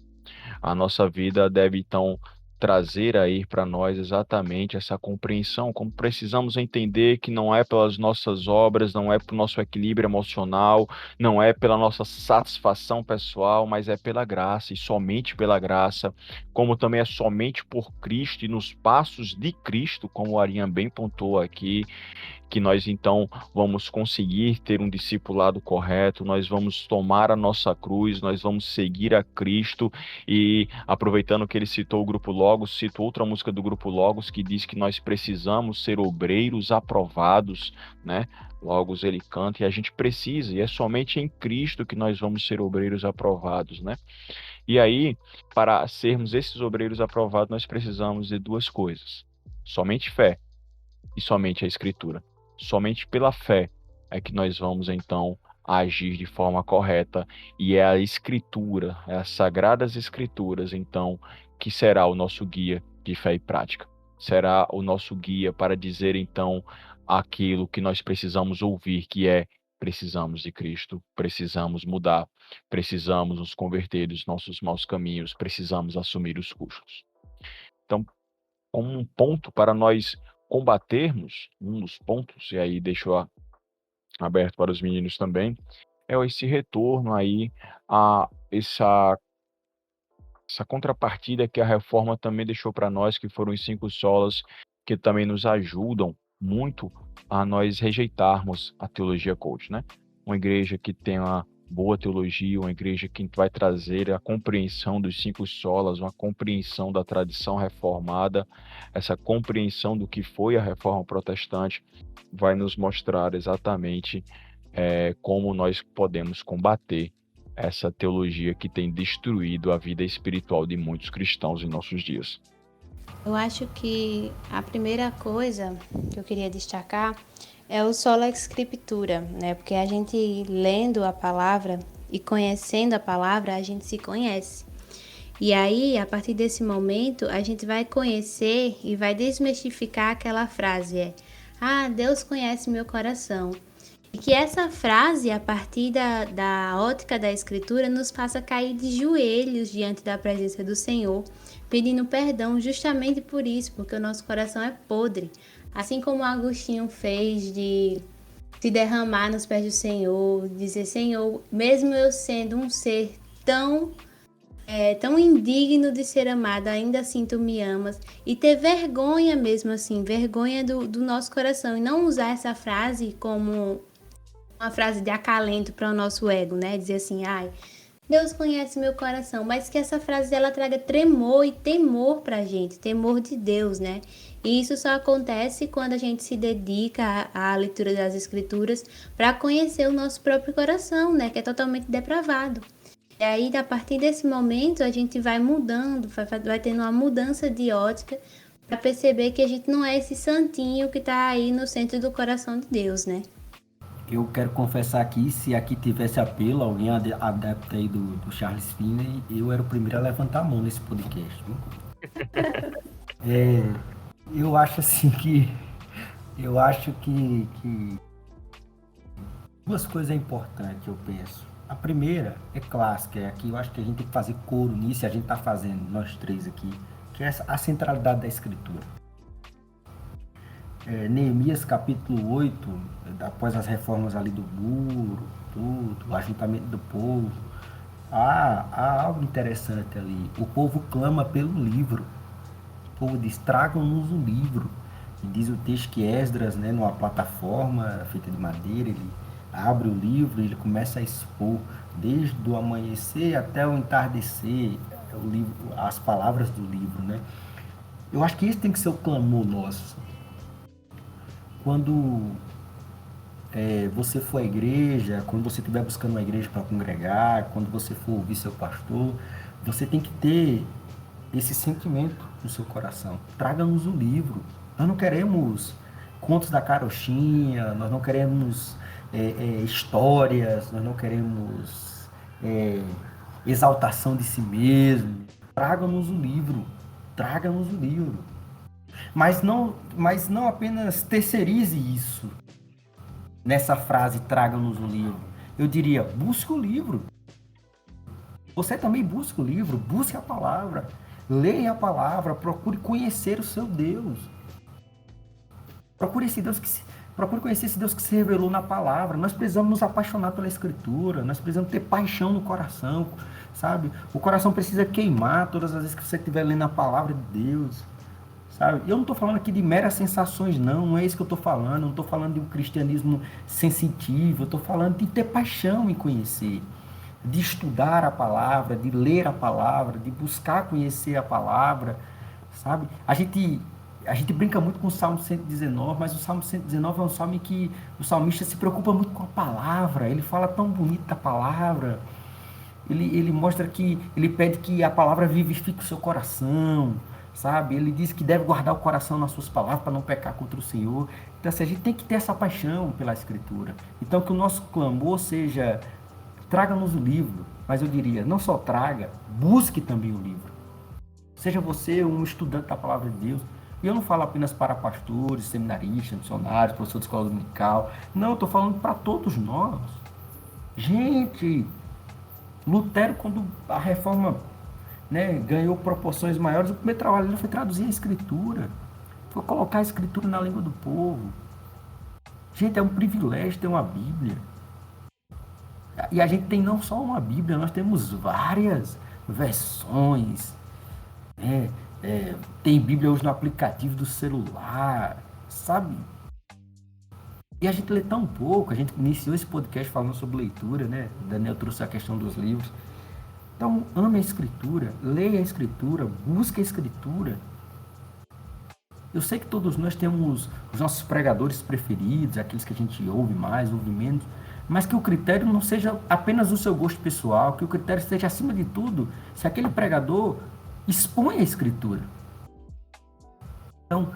A nossa vida deve então trazer aí para nós exatamente essa compreensão, como precisamos entender que não é pelas nossas obras, não é pelo nosso equilíbrio emocional, não é pela nossa satisfação pessoal, mas é pela graça e somente pela graça, como também é somente por Cristo e nos passos de Cristo, como o Ariane bem pontuou aqui, que nós então vamos conseguir ter um discipulado correto, nós vamos tomar a nossa cruz, nós vamos seguir a Cristo. E aproveitando que ele citou o Grupo Logos, cito outra música do Grupo Logos que diz que nós precisamos ser obreiros aprovados, né? Logos ele canta e a gente precisa, e é somente em Cristo que nós vamos ser obreiros aprovados, né? E aí, para sermos esses obreiros aprovados, nós precisamos de 2 coisas: somente fé e somente a Escritura. Somente pela fé é que nós vamos então agir de forma correta, e é a Escritura, é as Sagradas Escrituras, então, que será o nosso guia de fé e prática. Será o nosso guia para dizer então aquilo que nós precisamos ouvir, que é: precisamos de Cristo, precisamos mudar, precisamos nos converter dos nossos maus caminhos, precisamos assumir os custos. Então, como um ponto para nós combatermos, um dos pontos, e aí deixo aberto para os meninos também, é esse retorno aí a essa contrapartida que a reforma também deixou para nós, que foram os 5 solas, que também nos ajudam muito a nós rejeitarmos a teologia coach, né? Uma igreja que tem uma boa teologia, uma igreja que vai trazer a compreensão dos 5 solas, uma compreensão da tradição reformada, essa compreensão do que foi a reforma protestante, vai nos mostrar exatamente como nós podemos combater essa teologia que tem destruído a vida espiritual de muitos cristãos em nossos dias. Eu acho que a primeira coisa que eu queria destacar é o sola escritura, né? Porque a gente lendo a palavra e conhecendo a palavra, a gente se conhece. E aí, a partir desse momento, a gente vai conhecer e vai desmistificar aquela frase, Deus conhece meu coração. E que essa frase, a partir da ótica da Escritura, nos faça cair de joelhos diante da presença do Senhor, pedindo perdão justamente por isso, porque o nosso coração é podre. Assim como Agostinho fez de se derramar nos pés do Senhor, dizer: Senhor, mesmo eu sendo um ser tão indigno de ser amado, ainda assim tu me amas, e ter vergonha mesmo assim, vergonha do nosso coração, e não usar essa frase como uma frase de acalento para o nosso ego, né? Dizer assim: Deus conhece meu coração, mas que essa frase ela traga tremor e temor pra gente, temor de Deus, né? E isso só acontece quando a gente se dedica à leitura das Escrituras para conhecer o nosso próprio coração, né? Que é totalmente depravado. E aí, a partir desse momento, a gente vai mudando, vai tendo uma mudança de ótica para perceber que a gente não é esse santinho que está aí no centro do coração de Deus, né? Eu quero confessar aqui, se aqui tivesse apelo, alguém adepto aí do Charles Finney, eu era o primeiro a levantar a mão nesse podcast, viu? Eu acho assim que duas coisas importantes, eu penso. A primeira é clássica, é aqui eu acho que a gente tem que fazer coro nisso, e a gente está fazendo, nós três aqui, que é a centralidade da Escritura. Neemias capítulo 8, após as reformas ali do muro, tudo, o ajuntamento do povo, há algo interessante ali. O povo clama pelo livro. O povo diz: tragam-nos um livro. E diz o texto que Esdras, né, numa plataforma feita de madeira, ele abre o livro e ele começa a expor, desde o amanhecer até o entardecer, o livro, as palavras do livro, né? Eu acho que esse tem que ser o clamor nosso. Quando você for à igreja, quando você estiver buscando uma igreja para congregar, quando você for ouvir seu pastor, você tem que ter esse sentimento no seu coração. Traga-nos o livro. Nós não queremos contos da carochinha, nós não queremos histórias, nós não queremos é, exaltação de si mesmo. Traga-nos o livro. Traga-nos o livro. Mas não apenas terceirize isso nessa frase, traga-nos o livro. Eu diria, busque o livro. Você também busca o livro, busque a palavra, leia a palavra, procure conhecer o seu Deus. Procure conhecer esse Deus que se revelou na palavra. Nós precisamos nos apaixonar pela Escritura, nós precisamos ter paixão no coração, sabe? O coração precisa queimar todas as vezes que você estiver lendo a palavra de Deus, sabe? Eu não estou falando aqui de meras sensações, não é isso que eu estou falando. Eu não estou falando de um cristianismo sensitivo, eu estou falando de ter paixão em conhecer, de estudar a palavra, de ler a palavra, de buscar conhecer a palavra, sabe? A gente brinca muito com o Salmo 119, mas o Salmo 119 é um salmo em que o salmista se preocupa muito com a palavra, ele fala tão bonito da palavra, ele mostra que, ele pede que a palavra vivifique o seu coração, sabe? Ele diz que deve guardar o coração nas suas palavras para não pecar contra o Senhor. Então, assim, a gente tem que ter essa paixão pela Escritura. Então, que o nosso clamor seja, traga-nos o livro, mas eu diria, não só traga, busque também o livro. Seja você um estudante da palavra de Deus. E eu não falo apenas para pastores, seminaristas, missionários, professores de escola dominical. Não, eu estou falando para todos nós. Gente, Lutero, quando a reforma, né, ganhou proporções maiores, o primeiro trabalho dele foi traduzir a Escritura. Foi colocar a Escritura na língua do povo. Gente, é um privilégio ter uma Bíblia. E a gente tem não só uma Bíblia, nós temos várias versões, né? Tem Bíblia hoje no aplicativo do celular, sabe? E a gente lê tão pouco, a gente iniciou esse podcast falando sobre leitura, né? O Daniel trouxe a questão dos livros. Então, ame a Escritura, leia a Escritura, busque a Escritura. Eu sei que todos nós temos os nossos pregadores preferidos, aqueles que a gente ouve mais, ouve menos, mas que o critério não seja apenas o seu gosto pessoal, que o critério seja, acima de tudo, se aquele pregador expõe a Escritura. Então,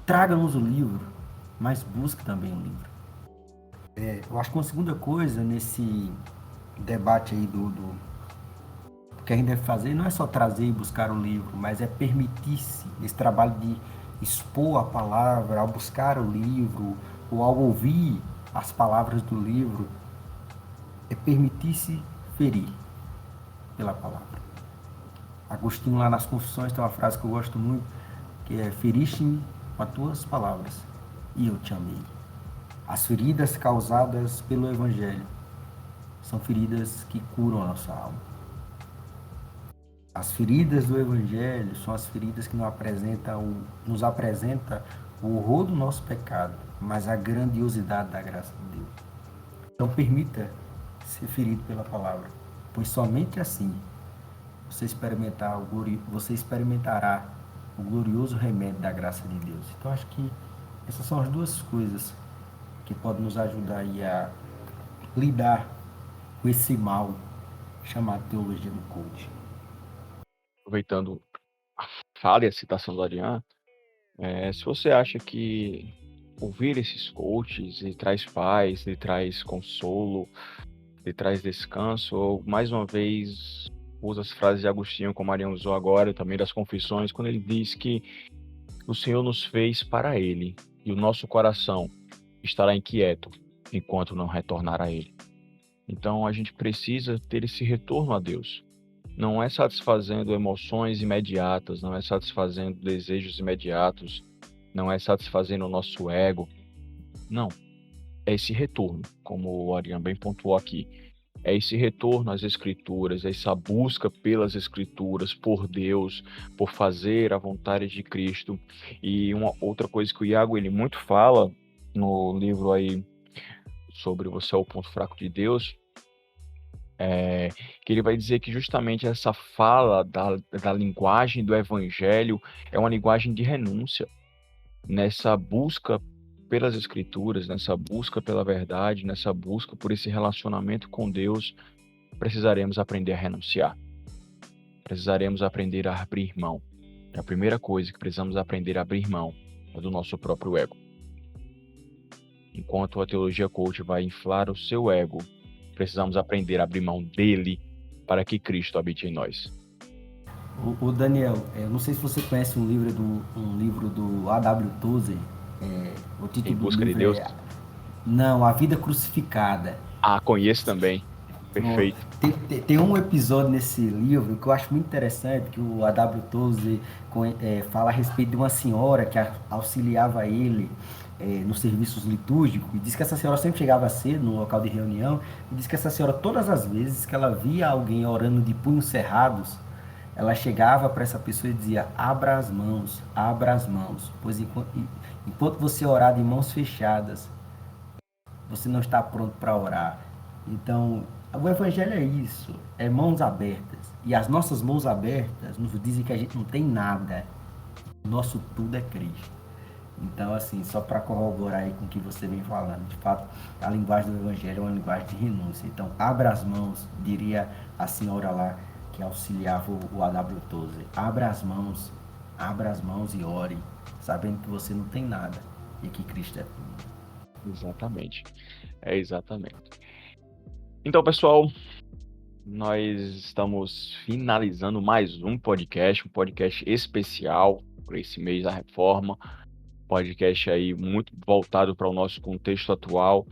traga-nos o livro, mas busque também o livro. Eu acho que uma segunda coisa nesse debate aí do que a gente deve fazer não é só trazer e buscar o livro, mas é permitir-se esse trabalho de expor a palavra, ao buscar o livro, ou ao ouvir as palavras do livro, é permitir-se ferir pela palavra. Agostinho, lá nas Confissões, tem uma frase que eu gosto muito, que é: feriste-me com as tuas palavras e eu te amei. As feridas causadas pelo Evangelho são feridas que curam a nossa alma. As feridas do Evangelho são as feridas que nos apresenta o horror do nosso pecado, mas a grandiosidade da graça de Deus. Então permita ser ferido pela palavra, pois somente assim você experimentará o glorioso remédio da graça de Deus. Então acho que essas são as duas coisas que podem nos ajudar aí a lidar com esse mal chamado teologia do coach. Aproveitando a fala e a citação do Ariane, se você acha que ouvir esses coaches lhe traz paz, lhe traz consolo, lhe traz descanso, ou mais uma vez usa as frases de Agostinho, como a Ariane usou agora, também das Confissões, quando ele diz que o Senhor nos fez para Ele, e o nosso coração estará inquieto enquanto não retornar a Ele. Então a gente precisa ter esse retorno a Deus. Não é satisfazendo emoções imediatas, não é satisfazendo desejos imediatos, não é satisfazendo o nosso ego. Não, é esse retorno, como o Ariane bem pontuou aqui. É esse retorno às Escrituras, é essa busca pelas Escrituras, por Deus, por fazer a vontade de Cristo. E uma outra coisa que o Iago ele muito fala no livro aí sobre Você é o Ponto Fraco de Deus, que ele vai dizer que justamente essa fala da linguagem do Evangelho é uma linguagem de renúncia, nessa busca pelas Escrituras, nessa busca pela verdade, nessa busca por esse relacionamento com Deus, precisaremos aprender a renunciar. Precisaremos aprender a abrir mão. E a primeira coisa que precisamos aprender a abrir mão é do nosso próprio ego. Enquanto a teologia coach vai inflar o seu ego, precisamos aprender a abrir mão dele para que Cristo habite em nós. O Daniel, eu não sei se você conhece um livro do A.W. Tozer. O título Em busca do de livro Deus? Não, A Vida Crucificada. Conheço também. Perfeito. Tem um episódio nesse livro que eu acho muito interessante, que o A.W. Tozer fala a respeito de uma senhora que auxiliava ele nos serviços litúrgicos, e diz que essa senhora sempre chegava cedo no local de reunião, e diz que essa senhora, todas as vezes que ela via alguém orando de punhos cerrados, ela chegava para essa pessoa e dizia: abra as mãos, pois enquanto você orar de mãos fechadas, você não está pronto para orar. Então, o evangelho é isso, é mãos abertas. E as nossas mãos abertas nos dizem que a gente não tem nada. O nosso tudo é Cristo. Então, assim, só para corroborar aí com o que você vem falando, de fato, a linguagem do evangelho é uma linguagem de renúncia. Então, abra as mãos, diria a senhora lá que auxiliava o A.W. Tozer. Abra as mãos e ore, sabendo que você não tem nada e que Cristo é tudo. Exatamente. Exatamente. Então, pessoal, nós estamos finalizando mais um podcast especial para esse mês da Reforma. Podcast aí muito voltado para o nosso contexto atual,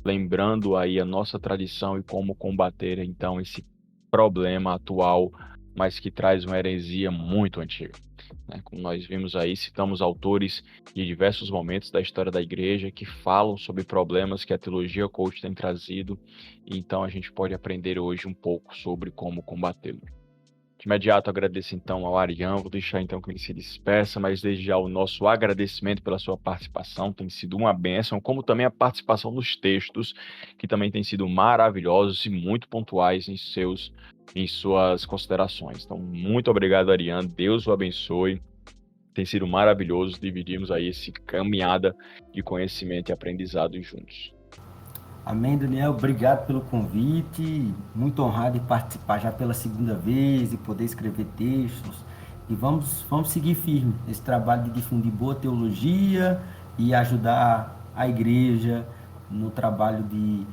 lembrando aí a nossa tradição e como combater então esse problema atual, mas que traz uma heresia muito antiga. Como nós vimos aí, citamos autores de diversos momentos da história da igreja que falam sobre problemas que a teologia coach tem trazido, e então a gente pode aprender hoje um pouco sobre como combatê-lo. De imediato agradeço então ao Arian, vou deixar então que ele se despeça, mas desde já o nosso agradecimento pela sua participação, tem sido uma bênção, como também a participação nos textos, que também têm sido maravilhosos e muito pontuais em suas considerações. Então, muito obrigado, Arian, Deus o abençoe, tem sido maravilhoso dividirmos aí esse caminhada de conhecimento e aprendizado juntos. Amém, Daniel. Obrigado pelo convite. Muito honrado em participar já pela segunda vez e poder escrever textos. E vamos seguir firme nesse trabalho de difundir boa teologia e ajudar a igreja no trabalho de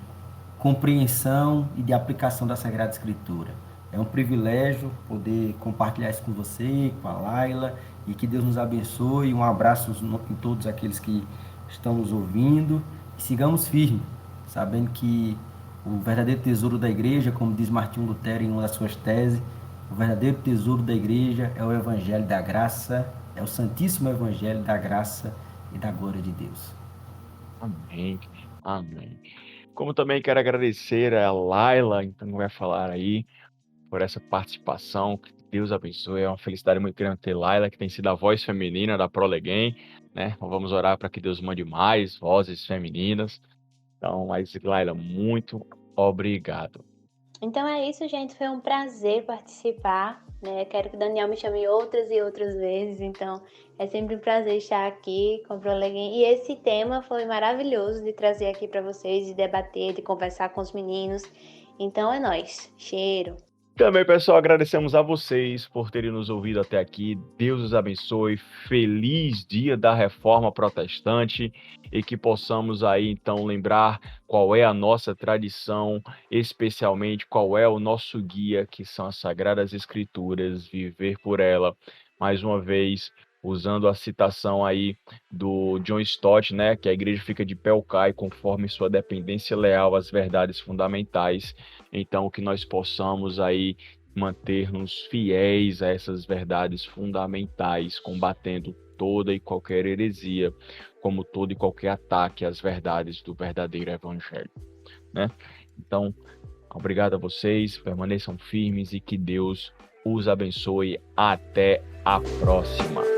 compreensão e de aplicação da Sagrada Escritura. É um privilégio poder compartilhar isso com você, com a Laila, e que Deus nos abençoe. Um abraço em todos aqueles que estão nos ouvindo e sigamos firmes, sabendo que o verdadeiro tesouro da igreja, como diz Martinho Lutero em uma das suas teses, o verdadeiro tesouro da igreja é o Evangelho da Graça, é o Santíssimo Evangelho da Graça e da Glória de Deus. Amém, amém. Como também quero agradecer a Laila, então vai falar aí, por essa participação, que Deus abençoe, é uma felicidade muito grande ter Laila, que tem sido a voz feminina da ProLegem, né? Vamos orar para que Deus mande mais vozes femininas. Então, mas Laila, muito obrigado. Então é isso, gente. Foi um prazer participar, né? Quero que o Daniel me chame outras e outras vezes. Então, é sempre um prazer estar aqui com o ProLegem. E esse tema foi maravilhoso de trazer aqui para vocês, de debater, de conversar com os meninos. Então é nóis. Cheiro. Também, pessoal, agradecemos a vocês por terem nos ouvido até aqui. Deus os abençoe. Feliz dia da Reforma Protestante e que possamos aí, então, lembrar qual é a nossa tradição, especialmente qual é o nosso guia, que são as Sagradas Escrituras, viver por ela. Mais uma vez, usando a citação aí do John Stott, né, que a igreja fica de pé ou cai conforme sua dependência leal às verdades fundamentais. Então, que nós possamos aí manter-nos fiéis a essas verdades fundamentais, combatendo toda e qualquer heresia, como todo e qualquer ataque às verdades do verdadeiro evangelho, né? Então, obrigado a vocês, permaneçam firmes e que Deus os abençoe. Até a próxima.